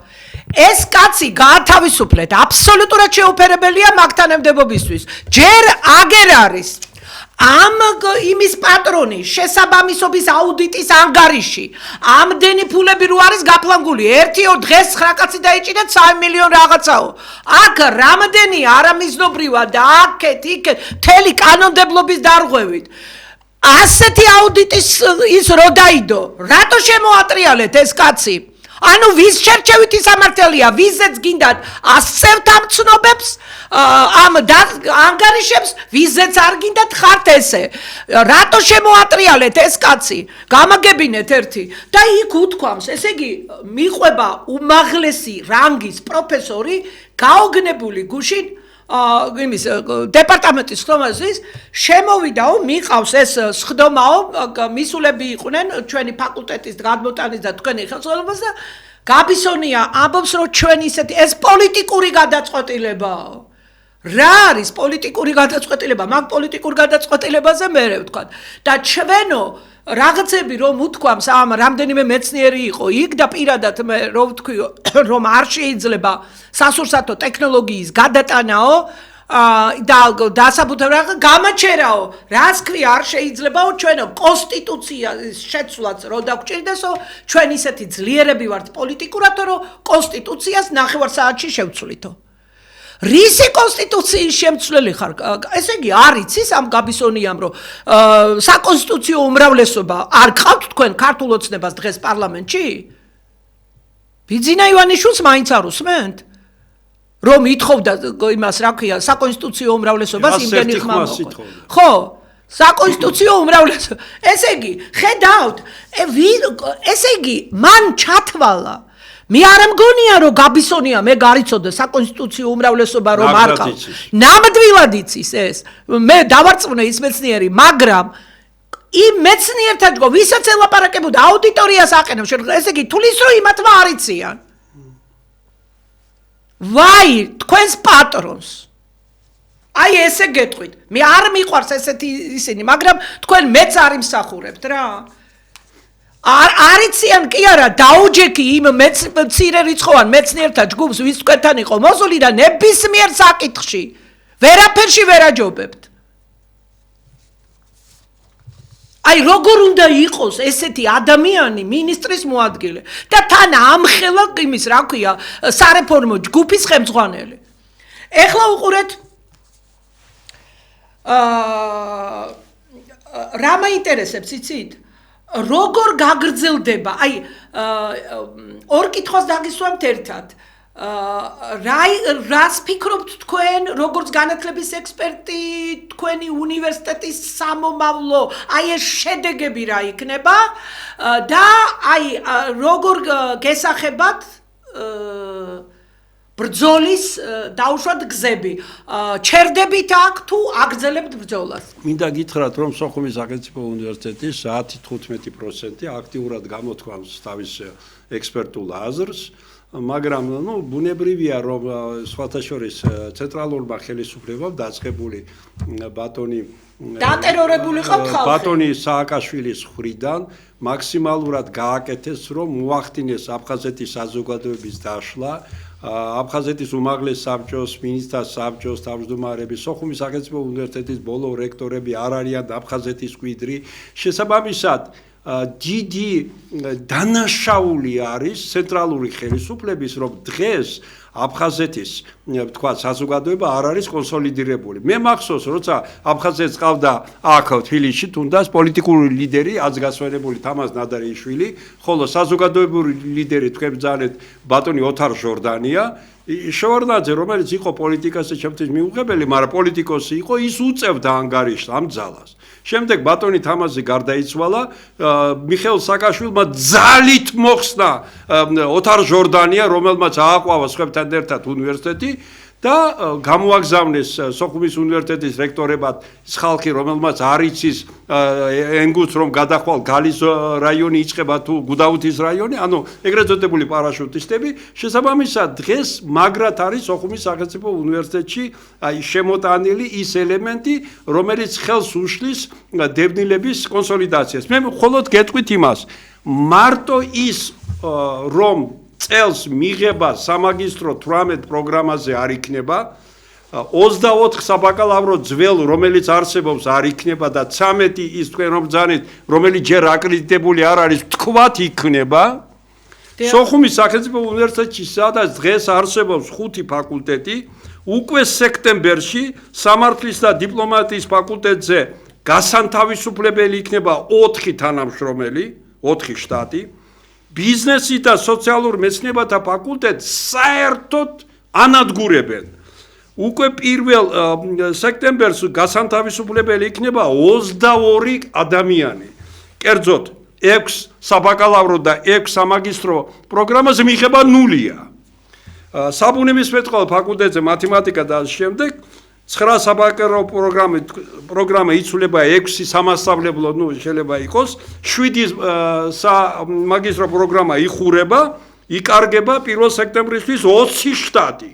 ეს კაცი გაათავისუფლეთ, აბსოლუტურად შეუფერებელია მაგთანამდებობისთვის. ჯერ აგერ არის ამ იმის პატრონი შესაბამისობის აუდიტის ანგარიში ამდენი ფულები რო არის გაფლანგული 1-2 დღეს 9 კაცი დაიჭირეთ 3 მილიონი რაღაცაო აქ რამდენი არამიზნობრივა და აქეთ იქეთ მთელი კანონმდებლობის დარღვევით ასეთი აუდიტის ის რო დაიდო რატო შემოატრიალეთ ეს კაცი ანუ ვის შერჩევითი სამართალია ვიზეც გინდათ ასევთ ამ ცნობებს ამ ანგარიშებს ვიზეც არ გინდათ ხართ ესე რატო შემოატრიალეთ ეს კაცი გამაგებინეთ ერთი და იქ უთქვამს ესე იგი მიყვება უმაღლესი რანგის პროფესორი გაოგნებული გუშინ იმის დეპარტამენტის ხდომაზის შემოვიდაო მიყავს ეს ხდომაო მისულები იყვნენ ჩვენი ფაკულტეტის გადმოტანის და თქვენი ხელმძღვანელობას და გაბისონია ამბობს რომ ჩვენ ისეთი ეს პოლიტიკური გადაწყვეტილებაა რა არის პოლიტიკური გადაწყვეტილება, მაგ პოლიტიკურ გადაწყვეტილებაზე მე ვთქვა და ჩვენო რაღაცები რომ უთქვამს ამ რამდენიმე მეცნიერი იყო იქ და პირადად მე რომ ვთქვი რომ არ შეიძლება სასურსათო ტექნოლოგიის გადატანაო და დასაბუთებაა გამაჩერაო რას ქვია არ შეიძლებაო ჩვენო კონსტიტუციის შეცვლაც რო დაგჭირდესო ჩვენ ისეთი ძლიერები ვართ პოლიტიკურად რომ კონსტიტუციას ნახევარსაათში შევცვლითო რისი კონსტიტუციის შემცვლელი ხარ ესე იგი არ იცის ამ გაბისონიამ რომ საკონსტიტუციო უმრავლესობა არ ყავთ თქვენ ქართულ ოცნებას დღეს პარლამენტში ბიძინა ივანიშვილს მაინც არ უსმენთ რომ ითხოვდა იმას რა ქვია საკონსტიტუციო უმრავლესობას იმდენი ხმა ხო საკონსტიტუციო უმრავლესობა ესე იგი ხედავთ ესე იგი მან ჩათვალა მე არ მგონია რომ გაბისონია მე გარიცოდე საკონსტიტუციო უმრავლესობა რომ არ ყავს ნამდვილად იცის ეს მე დავარწმუნე ის მეცნიერი მაგრამ იმ მეცნიერთა ჯგუფ ვისაც ელაპარაკებოდა აუდიტორიას აყენებს ესე იგი თulis რომ იმათმა არ იციან ვაი თქვენს პატრონს აი ესე გეტყვით მე არ მიყვარს ესეთი ისინი მაგრამ თქვენ მეც არ იმსახურებთ რა არიციან კი არა დაუჯექი იმ მცირე რიცხოვან მეცნიერთა ჯგუფს ვის თქვენთან იყო მოსული და ნებისმიერ საკითხში ვერაფერში ვერ აჯობებთ აი როგორ უნდა იყოს ესეთი ადამიანი მინისტრის მოადგილე და თან ამხელა იმის რა ქვია სარეფორმო ჯგუფის ხელმძღვანელი ეხლა უყურეთ რა მაინტერესებს იცით როგორ გაგრძელდება აი ორ კითხვას დაგისვამთ ერთად რას ფიქრობთ თქვენ როგორც განათლების ექსპერტი თქვენი უნივერსიტეტის სამომავლო აი ეს შედეგები რა იქნება და აი როგორ გესახებათ ბრძოლის დაუშვათ გზები ჩერდებით აქ თუ აგრძელებთ ბრძოლას მინდა გითხრათ რომ სოხუმის სახელმწიფო უნივერსიტეტის 10-15% აქტიურად გამოთქვამს თავის ექსპერტულ აზრს მაგრამ ბუნებრივია რომ სხვათა შორის ცენტრალურმა ხელისუფლებამ დაწყებული ბატონი დატერორებული ხალხი ბატონი სააკაშვილის მხრიდან მაქსიმალურად გააკეთეს რომ მოახდინეს აფხაზეთის საზოგადოების დაშლა აფხაზეთის უმაღლეს საბჭოს, მინისტრთა საბჭოს თავმჯდომარეები, სოხუმის სახელმწიფო უნივერსიტეტის ბოლო რექტორები არ არიან აფხაზეთის მკვიდრი. შესაბამისად, დიდი დანაშაული არის ცენტრალური ხელისუფლების, რომ დღეს აფხაზეთის, თქვა, საზოგადოება არ არის კონსოლიდირებული. მე მახსოვს, როცა აფხაზეთს ყავდა აქ თბილისში, თუნდაც პოლიტიკური ლიდერი, აზგასვენებული თამაზ ნადარიშვილი, ხოლო საზოგადოებრივი ლიდერი თქვენ ბრძანეთ ბატონი ოთარ ჟორდანია, შევარდნაძე, რომელიც იყო პოლიტიკაზე ჩემთვის მიუღებელი, მაგრამ პოლიტიკოსი იყო, ის უწევდა ანგარიშს ამ ძალას. შემდეგ ბატონი თამაზი გარდაიცვალა, მიხეილ სააკაშვილმა ძალით მოხსნა ოთარ ჟორდანია, რომელმაც ააყვავა სხვებთან ერთად უნივერსიტეტი და გამოაგზავნეს სოხუმის უნივერსიტეტის რექტორებად ხალხი, რომელმაც არ იცის ენგუს რომ გადახვალ გალის რაიონი იწყება თუ გუდაუთის რაიონი, ანუ ეგრეთ წოდებული პარაშუტისტები, შესაბამისად დღეს მაგრად არის სოხუმის სახელმწიფო უნივერსიტეტში აი შემოტანილი ის ელემენტი, რომელიც ხელს უშლის დევნილების კონსოლიდაციას. მე მხოლოდ გეტყვით იმას, მარტო ის რომ წელს მიღება სამაგისტრო 18 პროგრამაზე არ იქნება 24 საბაკალავრო ძველ რომელიც არსებობს არ იქნება და 13 ის თქვენ რომ ბრძანეთ რომელიც ჯერ აკრედიტებული არ არის თქვათ იქნება სოხუმის სახელმწიფო უნივერსიტეტში სადაც დღეს არსებობს 5 ფაკულტეტი უკვე სექტემბერში სამართლის და დიპლომატიის ფაკულტეტზე გასანთავისუფლებელი იქნება 4 თანამშრომელი 4 შტატი ბიზნესი და სოციალურ მეცნიერებათა ფაკულტეტს საერთოდ ანადგურებენ. უკვე პირველ სექტემბერს გასანთავისუფლებელი იქნება 22 ადამიანი. კერძოდ 6 საბაკალავრო და 6 სამაგისტრო პროგრამაზე მიიღება 0-ია. საბუნებისმეტყველო ფაკულტეტზე მათემატიკა და შემდეგ 9 საბაკალავრო პროგრამა იცვლება 6 სამასწავლებლო, შეიძლება იყოს, 7 სამაგისტრო პროგრამა იხურება, იკარგება 1 სექტემბრისთვის 20 შტატი.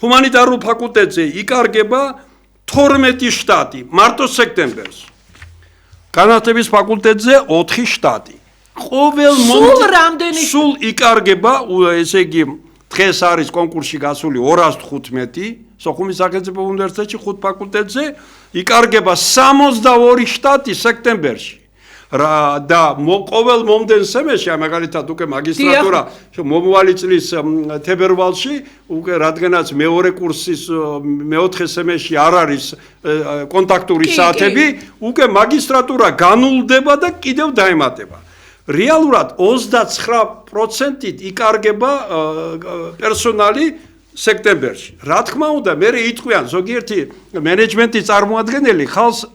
ჰუმანიტარულ ფაკულტეტზე იკარგება 12 შტატი მარტო სექტემბერს. განათლების ფაკულტეტზე 4 შტატი. სულ იკარგება, ესე იგი, დღეს არის კონკურსში გასული 215, სოხუმის სახელმწიფო უნივერსიტეტში 5 ფაკულტეტზე იკარგება 62 შტატი სექტემბერში. და ყოველ მომდენ სემესტრში, მაგალითად უკვე მაგისტრატურა მომავალი წლის თებერვალში, უკვე რადგანაც მეორე კურსის მეოთხე სემესტრში არ არის კონტაქტური საათები, უკვე მაგისტრატურა განულდება და კიდევ დაემატება. რეალურად 29%-ით იკარგება პერსონალი სექტემბერში. რა თქმა უნდა, მე იტყვიან ზოგიერთი მენეჯმენტის წარმოადგენელი ხალხს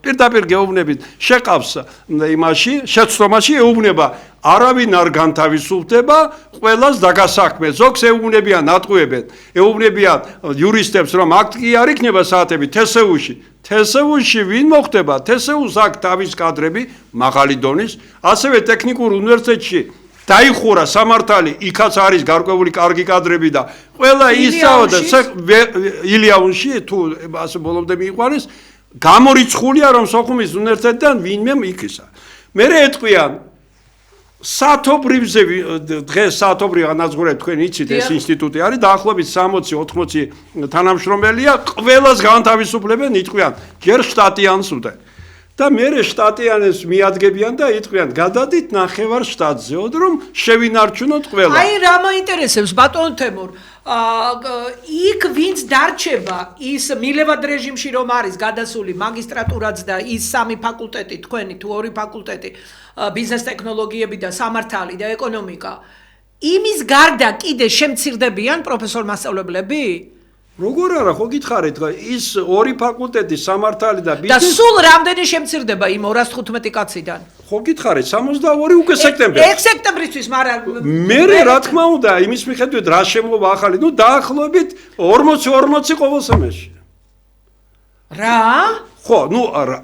პირდაპირ გეუბნებით, შეყავს იმაში, შეცდომაში ეუბნება, არავინ არ განთავისუფლდება, ყველას დაგასაქმე. ზოგს ეუბნებიან, ატყუებენ, ეუბნებიან იურისტებს, რომ აქ კი არ იქნება საათები თსუ-ში. თსუ-ში ვინ მოხდება? თსუ-ს აქ თავის კადრები, მაღალი დონის, ასევე ტექნიკურ უნივერსიტეტში დაიხურა სამართალი, იქაც არის გარკვეული კარგი კადრები და ყველა ისწავლა ილიაუნში თუ ასე ბოლომდე მიიყვანეს, გამორიცხულია რომ სოხუმის უნივერსიტეტიდან ვინმე იქისა. მე ეტყვიან საათობრივზე დღეს საათობრივ ანაზღურებ თქვენ იცით ეს ინსტიტუტი არის დაახლოებით 60-80 თანამშრომელია, ყველას განთავისუფლებენ, იტყვიან ჯერ შტატიანს უდენ. და მერე შტატიანებს მიადგებიან და იტყვიან გადადით ნახევარ შტატზეო რომ შევინარჩუნოთ ყველა. აი რა მაინტერესებს ბატონ თემურ, იქ ვინც დარჩება ის მილევად რეჟიმში რომ არის გადასული მაგისტრატურაც და ის 3 ფაკულტეტი თქვენი თუ 2 ფაკულტეტი ბიზნეს ტექნოლოგიები და სამართალი და ეკონომიკა, იმის გარდა კიდე შემცირდებიან პროფესორ მასწავლებლები? როგორ არა, ხო გითხარით, ის 2 ფაკულტეტი სამართალი და ბიზნესი და სულ რამდენი შემცირდება იმ 215 კაციდან? ხო გითხარით, 62 უკვე სექტემბერში. 6 სექტემბრისთვის, მაგრამ მე რა თქმა უნდა, იმის მიხედვით რა შემოვა ახალი, ნუ დაახლოებით 40 ყოველ სემესტრში. რა? ხო, ნუ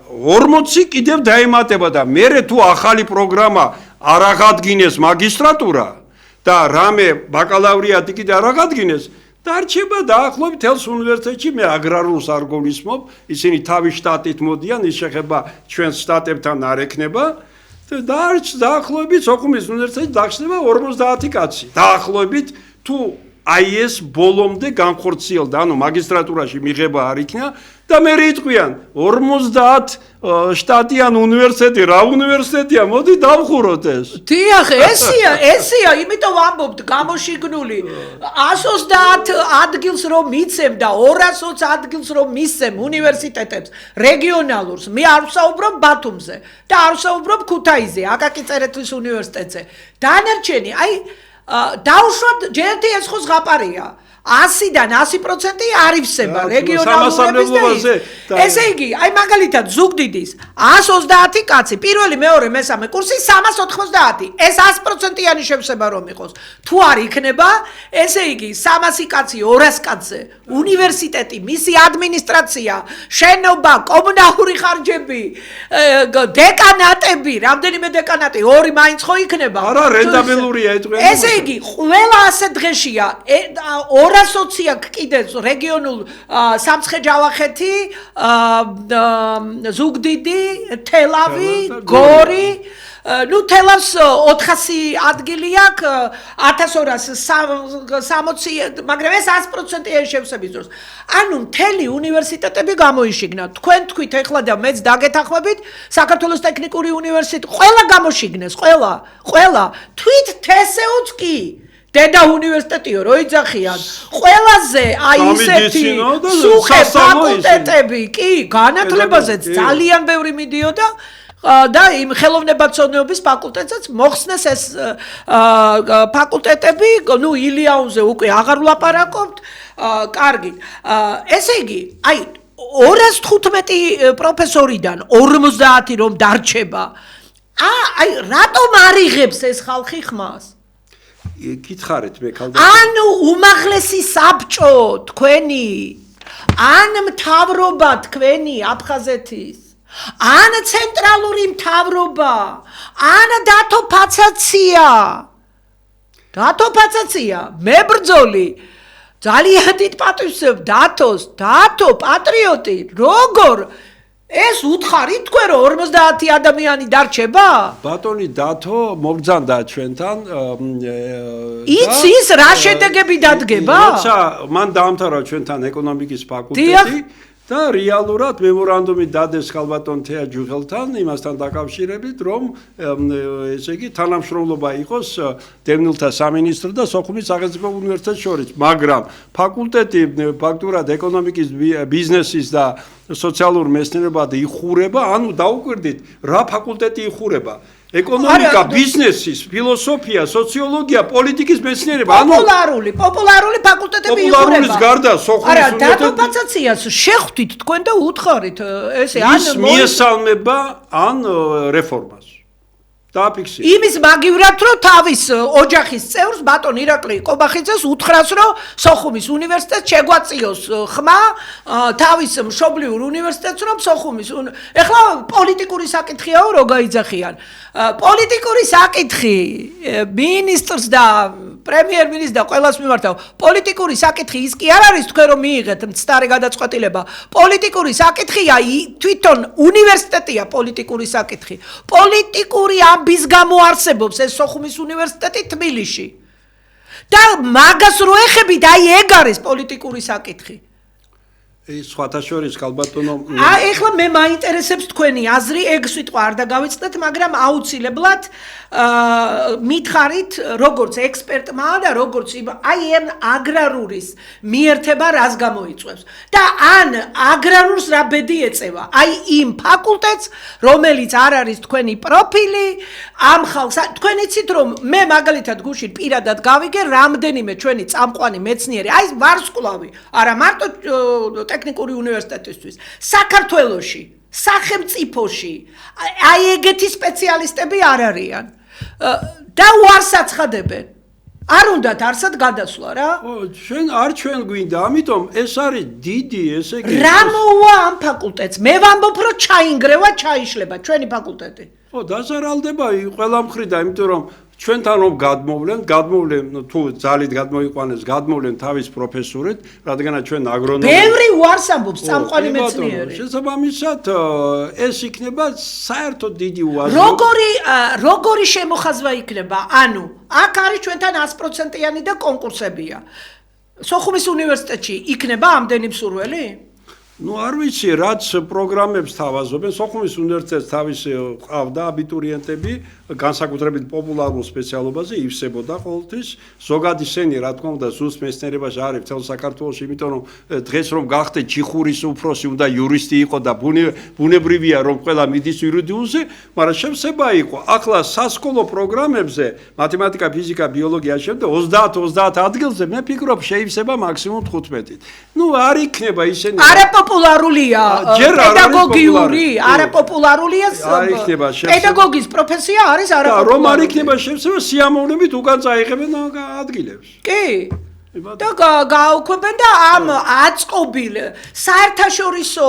40 კიდევ დაემატება და მე თუ ახალი პროგრამა არ აღადგინეს მაგისტრატურა და რამე ბაკალავრიატი კიდე არ აღადგინეს, დარჩება დაახლოებით თელს უნივერსიტეტში მე აგრარულს არ გულისხმობ, ისინი თავის შტატით მოდიან, ის შეხება ჩვენს შტატებთან არ ექნება და დაახლოებით სოხუმის უნივერსიტეტში დაგხსნება 50 კაცი. დაახლოებით თუ აი ეს ბოლომდე განხორციელდა, ანუ მაგისტრატურაში მიღება არ იქნა და მე იტყვიან 50 შტატიან უნივერსიტეტი, რა უნივერსიტეტია, მოდი დავხუროთ ეს. დიახ, ესია, იმიტომ ვამბობთ გამოშიგნული 130 ადგილს რომ მიცემ და 220 ადგილს რომ მისცემ უნივერსიტეტებს რეგიონალურს, მე არ ვსაუბრობ ბათუმზე და არ ვსაუბრობ ქუთაისზე, აკაკი წერეთლის უნივერსიტეტზე. დანარჩენი, აი დავუშვათ ჯერეთი ეს ხო ზღაპარია. 100-დან 100% არიფსება რეგიონალურების და ესე იგი, აი მაგალითად ზუგდიდის 130 კაცი, პირველი, მეორე, მესამე კურსი 390. ეს 100%-იანი შევსება რომ იყოს. თუ არ იქნება, ესე იგი 300 კაცი 200 კაცზე, უნივერსიტეტი, მისი ადმინისტრაცია, შენობა, კომუნალური ხარჯები, დეკანატები, რამდენიმე დეკანატი, 2 მაინც ხო იქნება? არა, რენტაბელურია ეტყვიან. ესე იგი, ყველა ასე დღეშია 220 კიდე რეგიონულ სამცხე-ჯავახეთი, ზუგდიდი, თელავი, გორი, ნუ თელავს 400 ადგილი აქვს, 1260, მაგრამ ეს 100%-იანი შევსების დროს. ანუ მთელი უნივერსიტეტები გამოიშიგნა. თქვენ თქვით ეხლა და მეც დაგეთანხმებით, საქართველოს ტექნიკური უნივერსიტეტი ყველა გამოშიგნეს, ყველა. თვით თსუ-ც კი. დედა უნივერსიტეტიო რო იძახიან ყველაზე აი ისეთი სუხე ფაკულტეტები კი განათლებაზეც ძალიან ბევრი მიდიოდა და იმ ხელოვნებაცნობის ფაკულტეტსაც მოხსნეს ეს ფაკულტეტები, ნუ ილიაუნზე უკვე აღარ ვლაპარაკობთ, კარგი. ესე იგი, აი 215 პროფესორიდან 50 რომ დარჩება, აი რატომ არ იღებს ეს ხალხი ხმას? გითხარით მე ხალხი. ანუ უმაღლესი საბჭო თქვენი, ან მთავრობა თქვენი აფხაზეთის, ან ცენტრალური მთავრობა, ან დათო ფაცაცია, მებრძოლი ძალიან დიდ პატივს დათო პატრიოტი როგორ ეს უთხარით თქვენ რომ 50 ადამიანი დარჩება? ბატონი დათო მობრძანდა ჩვენთან იცის რა შედეგები დადგება? როცა მან დაამთავრა ჩვენთან ეკონომიკის ფაკულტეტი და რეალურად მემორანდუმი დადეს ხალბატონ თეა ჯუღელთან იმასთან დაკავშირებით რომ ესე იგი თანამშრომლობა იყოს დევნილთა სამინისტრო და სოხუმის სახელმწიფო უნივერსიტეტს შორის, მაგრამ ფაკულტეტი ფაქტურად ეკონომიკის ბიზნესის და სოციალურ მეცნიერებად იხურება, ანუ დაუკვირდით რა ფაკულტეტი იხურება. ეკონომიკა, ბიზნესის, ფილოსოფია, სოციოლოგია, პოლიტიკის მეცნიერება, ანუ პოპულარული ფაკულტეტები იხურება. პოპულარულის გარდა სოხუმის არა, დათოფაცაციას შეხვდით თქვენ და უთხარით ესე ის მიესალმება ან რეფორმას. დააფიქსირე. იმის მაგივრად რომ თავის ოჯახის წევრს ბატონ ირაკლი კობახიძეს უთხრას რომ სოხუმის უნივერსიტეტს შეგვაწიოს ხმა თავის მშობლიურ უნივერსიტეტს რომ სოხუმის ეხლა პოლიტიკური საკითხიაო რო გაიძახიან პოლიტიკური საკითხი მინისტრს და პრემიერ-მინისტრს და ყველას მიმართავ პოლიტიკური საკითხი ის კი არ არის თქვენ რომ მიიღეთ მცდარი გადაწყვეტილება პოლიტიკური საკითხია თვითონ უნივერსიტეტია პოლიტიკური საკითხი პოლიტიკური ამბის გამო არსებობს ეს სოხუმის უნივერსიტეტი თბილისში და მაგას რო ეხებით აი ეგ არის პოლიტიკური საკითხი ის სხვათა შორის ხალბატონო ეხლა მე მაინტერესებს თქვენი აზრი ეგ სიტყვა არ დაგავიწყდეთ მაგრამ აუცილებლად მითხარით როგორც ექსპერტმა და როგორც აი ამ აგრარულის მიერთება რას გამოიწვევს და ან აგრარულს რა ბედი ეწევა აი იმ ფაკულტეტს რომელიც არ არის თქვენი პროფილი ამ ხალხს თქვენ იცით რომ მე მაგალითად გუშინ პირადად გავიგე რამდენიმე ჩვენი წამყვანი მეცნიერი აი ვარსკვლავი არა მარტო ტექნიკური უნივერსიტეტისთვის საქართველოში სახელმწიფოში აი ეგეთი სპეციალისტები არ არიან და უარსაცხადებენ არ უნდათ არსად გადასვლა რა ჩვენ გვინდა ამიტომ ეს არის დიდი ესე იგი რა მოუვა ამ ფაკულტეტს მე ვამბობ რომ ჩაინგრევა ჩაიშლება ჩვენი ფაკულტეტი ხო დაზარალდება ყველა მხრიდან იმიტომ რომ ჩვენთან რომ გადმოვლენ თუ ძალით გადმოიყვანეს გადმოვლენ თავის პროფესორით რადგანაც ჩვენ აგრონომი ბევრი უარს ამბობს წამყვანი მეცნიერი შესაბამისად ეს იქნება საერთოდ დიდი უარი როგორი შემოხაზვა იქნება ანუ აქ არის ჩვენთან 100%-იანი და კონკურსებია სოხუმის უნივერსიტეტში იქნება ამდენი მსურველი ну არ ვიცი რაც პროგრამებს თავაზობენ სოხუმის უნივერსიტეტს თავისი ყავდა აბიტურიენტები განსაკუთრებით პოპულარულ სპეციალობაზე ივსებოდა ყოველთვის ზოგადი სენი რა თქმა უნდა სულს მეცნიერებაში არის თელ საქართველოში იმიტომ რომ დღეს რომ გახდეთ ჩიხურის უფროსი უნდა იურისტი იყო და ბუნებრივია რომ ყველა მიდის იურიდიულზე მაგრამ შემსება იყო ახლა სასკოლო პროგრამებზე მათემატიკა ფიზიკა ბიოლოგია შემდეგ 30 ადგილზე მე ფიქრობ შეივსება მაქსიმუმ 15-ით ну არ იქნება ისინი არაპოპულარულია პედაგოგიური არაპოპულარულია პედაგოგის პროფესია არის არაპოპულარული რომ არ იქნება შემსება სიამოვნებით უკან წაიღებენ ადგილებს კი და გაუქმებენ და ამ აწყობილ საერთაშორისო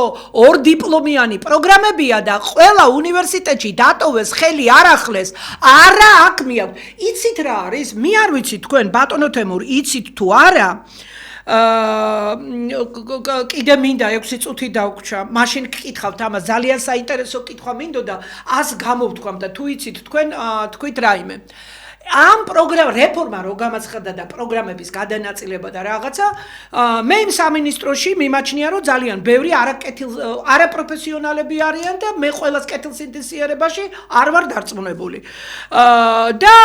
ორდიპლომიანი პროგრამებია და ყველა უნივერსიტეტში დატოვეს ხელი არ ახლეს არა აქ მიაქვს იცით რა არის მე არ ვიცი თქვენ ბატონო თემურ იცით თუ არა კიდე მინდა 6 წუთი დავგვჭა მაშინ გკითხავთ ამას ძალიან საინტერესო კითხვა მინდოდა ას გამოვთქვამ და თუ იცით თქვენ თქვით რაიმე ამ რეფორმა რო გამაცხადა და პროგრამების გადანაწილება და რაღაცა მე იმ სამინისტროში მიმაჩნია რომ ძალიან ბევრი არაპროფესიონალები არიან და მე ყველას კეთილსინტეზიერებაში არ ვარ დარწმუნებული და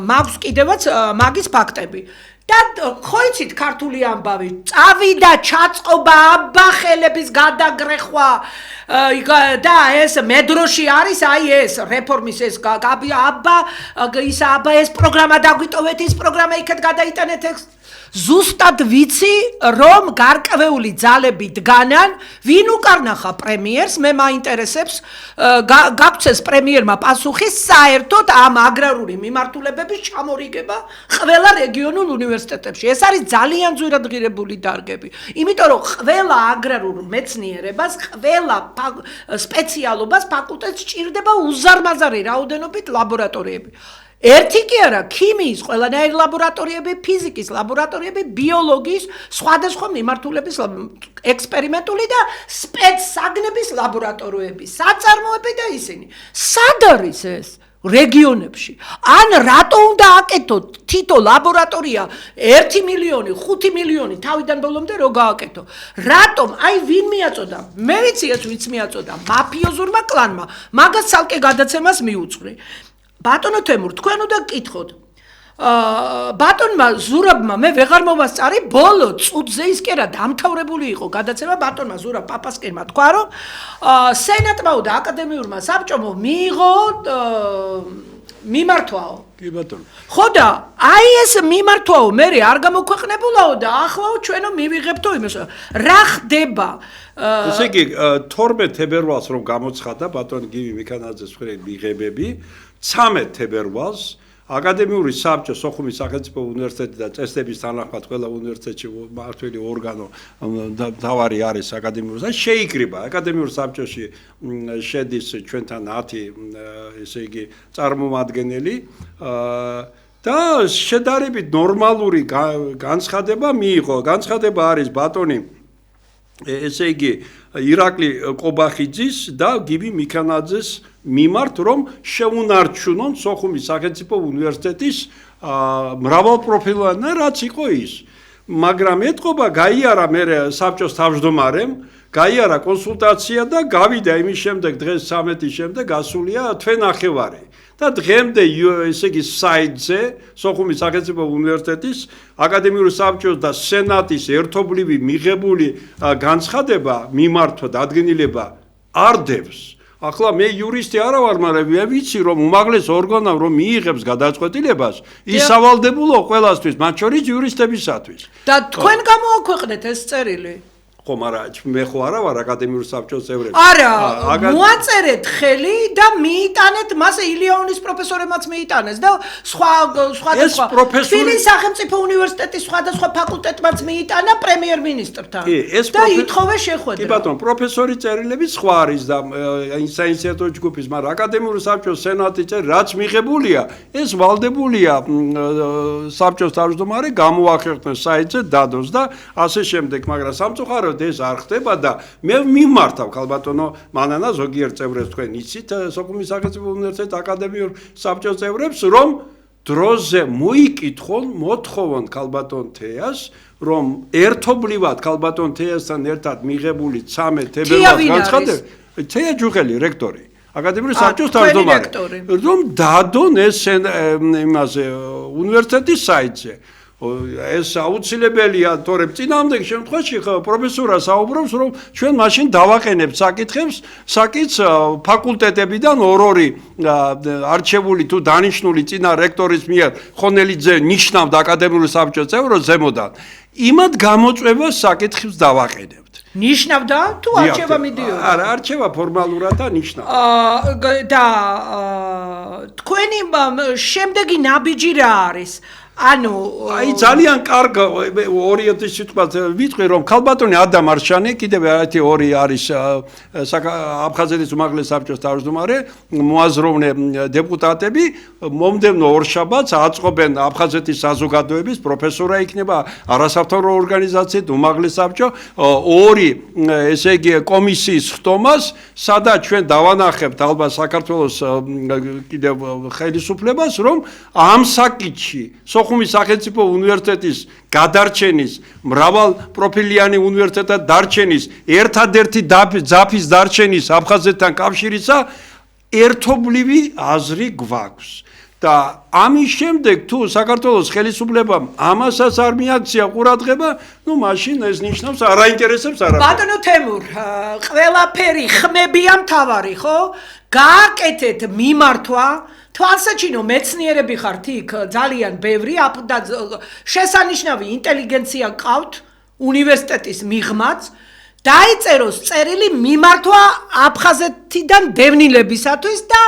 მაქვს კიდევაც მაგის ფაქტები და ხო იცით ქართული ამბავი წავიდა ჩაწყობა აბახელების გადაგრეხვა და ეს მედროში არის აი ეს რეფორმის ეს აბა ეს პროგრამა დაგვიტოვეთ ის პროგრამა იქეთ გადაიტანეთ ზუსტად ვიცი რომ გარკვეული ძალები დგანან ვინ უკარნახა პრემიერს მე მაინტერესებს გაგცეს პრემიერმა პასუხი საერთოდ ამ აგრარული მიმართულებების ჩამორიგება ყველა რეგიონულ უნივერსიტეტებში ეს არის ძალიან ძვირადღირებული დარგები იმიტომ რომ ყველა აგრარულ მეცნიერებას ყველა სპეციალობას ფაკულტეტს ჭირდება უზარმაზარი რაოდენობით ლაბორატორიები ერთი კი არა, ქიმიის ყველანაირი ლაბორატორიები, ფიზიკის ლაბორატორიები, ბიოლოგიის, სხვადასხვა მიმართულების ექსპერიმენტული და სპეცსაგნების ლაბორატორიები, საწარმოები და ისინი. სად არის ეს? რეგიონებში. ან რატო უნდა აკეთოთ თითო ლაბორატორია 1 მილიონი, 5 მილიონი თავიდან ბოლომდე რო გააკეთო? რატომ? აი ვინ მიაწოდა? მე ვიცი ეს ვინც მიაწოდა, მაფიოზურმა კლანმა, მაგას ცალკე გადაცემას მიუძღვრე. ბატონო თემურ, თქვენ უნდა გკითხოთ. ბატონმა ზურაბმა მე ვეღარ მოვასწარი, ბოლო წუთზე ის კი არა დამთავრებული იყო გადაცემა, ბატონმა ზურაბ პაპასკენმა თქვა, რომ სენატმა და აკადემიურმა საბჭომ მიიღო მიმართვაო. კი ბატონო. ხო და აი ეს მიმართვაო მე არ გამოქვეყნებულაო და ახლაო ჩვენო მივიღებთო იმას. რა ხდება? ესე იგი 12 თებერვალს რომ გამოცხადა ბატონ გივი მიქანაძეს მხრიდან მიღებები, 13 თებერვალს აკადემიური საბჭო სოხუმის სახელმწიფო უნივერსიტეტი და წესდების თანახმად ყველა უნივერსიტეტში მმართველი ორგანო თავარი არის აკადემიური და შეიკრიბა აკადემიურ საბჭოში შედის ჩვენთან 10 ესე იგი წარმომადგენელი და შედარებით ნორმალური განცხადება მიიღო. განცხადება არის ბატონი ესე იგი ირაკლი ყობახიძის და გივი მიქანაძეს მიმართ რომ შეუნარჩუნონ სოხუმის სახელმწიფო უნივერსიტეტის მრავალპროფილოვანი რაც იყო ის. მაგრამ ეთყობა გაიარა მე საბჭოს თავმჯდომარემ, გაიარა კონსულტაცია და გავიდა იმის შემდეგ დღეს 13-ის შემდეგ გასულია თვენახევარი. და დღემდე ესე იგი საიტზე სოხუმის სახელმწიფო უნივერსიტეტის აკადემიური საბჭოს და სენატის ერთობლივი მიღებული განცხადება მიმართვა დადგენილება არ დევს. ახლა მე იურისტი არა ვარ, მაგრამ მე ვიცი რომ უმაღლეს ორგანომ რომ მიიღებს გადაწყვეტილებას, ის სავალდებულო ყველასთვის, მათ შორის იურისტებისათვის. და თქვენ გამოაქვეყნეთ ეს წერილი? ხო, მაგრამ მე ხო არა ვარ აკადემიური საბჭოს წევრი. არა, მოაწერეთ ხელი და მიიტანეთ მასე ილიონის პროფესორებმაც მიიტანეს და სხვადასხვა თბილისის სახელმწიფო უნივერსიტეტის სხვადასხვა ფაკულტეტმაც მიიტანა პრემიერ-მინისტრთან და ითხოვეს შეხვედრა. კი ბატონო, პროფესორი წერილები სხვა არის და საინსტიტუტო ჯგუფის, მაგრამ აკადემიური საბჭოს სენატის წერი რაც მიღებულია, ეს ვალდებულია საბჭოს თავმჯდომარე გამოახერხოს საიტზე დადოს და ასე შემდეგ, მაგრამ სამწუხაროდ ეს არ ხდება და მე მიმართავ ქალბატონო მანანა ზოგიერთ წევრებს თქვენ იცით სოხუმის სახელმწიფო უნივერსიტეტის აკადემიურ საბჭოს წევრებს რომ დროზე მოიკითხონ მოთხოვონ ქალბატონ თეას რომ ერთობლივად ქალბატონ თეასთან ერთად მიღებული 13 თებერვალს განცხადება თეა ჯუხელი რექტორი აკადემიური საბჭოს თავმჯდომარე რომ დადონ ეს იმაზე უნივერსიტეტის საიტზე ეს აუცილებელია, თორემ წინააღმდეგ შემთხვევაში პროფესორა საუბრობს, რომ ჩვენ მაშინ დავაყენებთ საკითხს ფაკულტეტებიდან ორ-ორი არჩეული თუ დანიშნული წინა რექტორის მიერ ხონელიძე ნიშნავდა აკადემიური საბჭოს წევრად ზემოდან. იმად გამოწვევას საკითხს დავაყენებთ. ნიშნავდა თუ არჩევა მიდიოდა? არა, არჩევა ფორმალურად და ნიშნავდა. და თქვენი შემდეგი ნაბიჯი რა არის? ანუ აი ძალიან კარგ 2 სიტყვას ვიტყვი რომ ქალბატონი ადამ არშანი კიდევ ერთი ორი არის აფხაზეთის უმაღლეს საბჭოს თავმჯდომარე მოაზროვნე დეპუტატები მომდევნო ორშაბათს აწყობენ აფხაზეთის საზოგადოების პროფესორა იქნება არასამთავრობო ორგანიზაციით უმაღლეს საბჭო ორი ესე იგი კომისიის ხტომას სადაც ჩვენ დავანახებთ ალბათ საქართველოს კიდევ ხელისუფლებას რომ ამ საკითხში სოხუმის სახელმწიფო უნივერსიტეტის გადარჩენის, მრავალპროფილიანი უნივერსიტეტად დარჩენის, ერთადერთი ძაფის დარჩენის აფხაზეთთან კავშირისა ერთობლივი აზრი გვაქვს. და ამის შემდეგ თუ საქართველოს ხელისუფლებამ ამასაც არ მიაქცია ყურადღება, ну მაშინ ეს ნიშნავს არ აინტერესებს არაფერს. ბატონო თემურ, ყველაფერი ხმებია მთავარი, ხო? გააკეთეთ მიმართვა თვალსაჩინო მეცნიერები ხართ იქ ძალიან ბევრი და შესანიშნავი ინტელიგენცია ყავთ უნივერსიტეტის მიღმაც დაიწეროს წერილი მიმართვა აფხაზეთიდან დევნილებისათვის და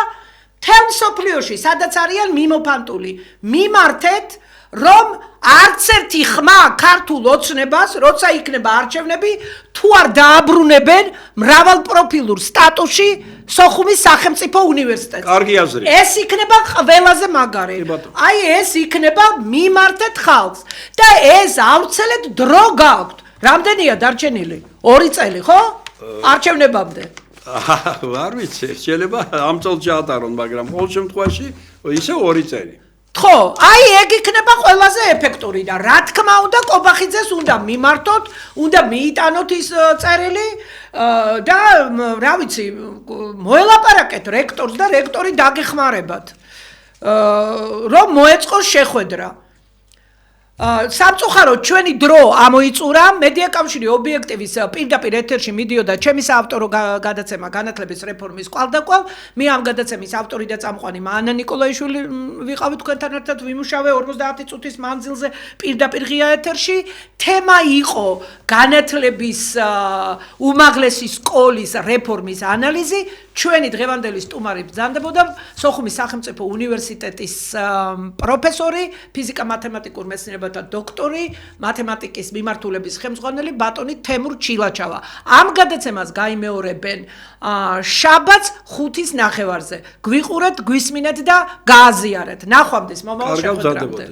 თელ სოფლიოში, სადაც არიან მიმოფანტული, მიმართეთ, რომ არც ერთი ხმა ქართულ ოცნებას, როცა იქნება არჩევნები, თუ არ დააბრუნებენ მრავალპროფილურ სტატუსში სოხუმის სახელმწიფო უნივერსიტეტს. კარგი აზრი. ეს იქნება ყველაზე მაგარი. აი ეს იქნება მიმართეთ ხალხს და ეს აუცილებლად დრო გაქვთ. რამდენია დარჩენილი? 2 წელი, ხო? არჩევნებამდე. არ ვიცი, შეიძლება ამ წელს ჩაატარონ, მაგრამ ყოველ შემთხვევაში ისე 2 წელი. ხო, აი ეგ იქნება ყველაზე ეფექტური და რა თქმა უნდა კობახიძეს უნდა მიმართოთ, უნდა მიიტანოთ ის წერილი და რა ვიცი, მოელაპარაკეთ რექტორს და რექტორი დაგეხმარებათ. რომ მოეწყოს შეხვედრა. სამწუხაროდ ჩვენი დრო ამოიწურა, მედია კავშირი ობიექტივის პირდაპირ ეთერში მიდიოდა ჩემი საავტორო გადაცემა განათლების რეფორმის კვალდაკვალ. მე ამ გადაცემის ავტორი და წამყვანი მანა ნიკოლაიშვილი ვიყავი თქვენთან ერთად ვიმუშავე 50 წუთის მანძილზე პირდაპირ ღია ეთერში. თემა იყო განათლების უმაღლესი სკოლის რეფორმის ანალიზი. ჩვენი დღევანდელი სტუმარი ბრძანდებოდა სოხუმის სახელმწიფო უნივერსიტეტის პროფესორი, ფიზიკა-მათემატიკურ მეცნიერებათა დოქტორი, მათემატიკის მიმართულების ხელმძღვანელი ბატონი თემურ ჩილაჩავა. ამ გადაცემას გაიმეორებენ შაბათს 5:09. გვიყურეთ, გვისმინეთ და გააზიარეთ. ნახვამდის მომავალ შეხვედრამდე.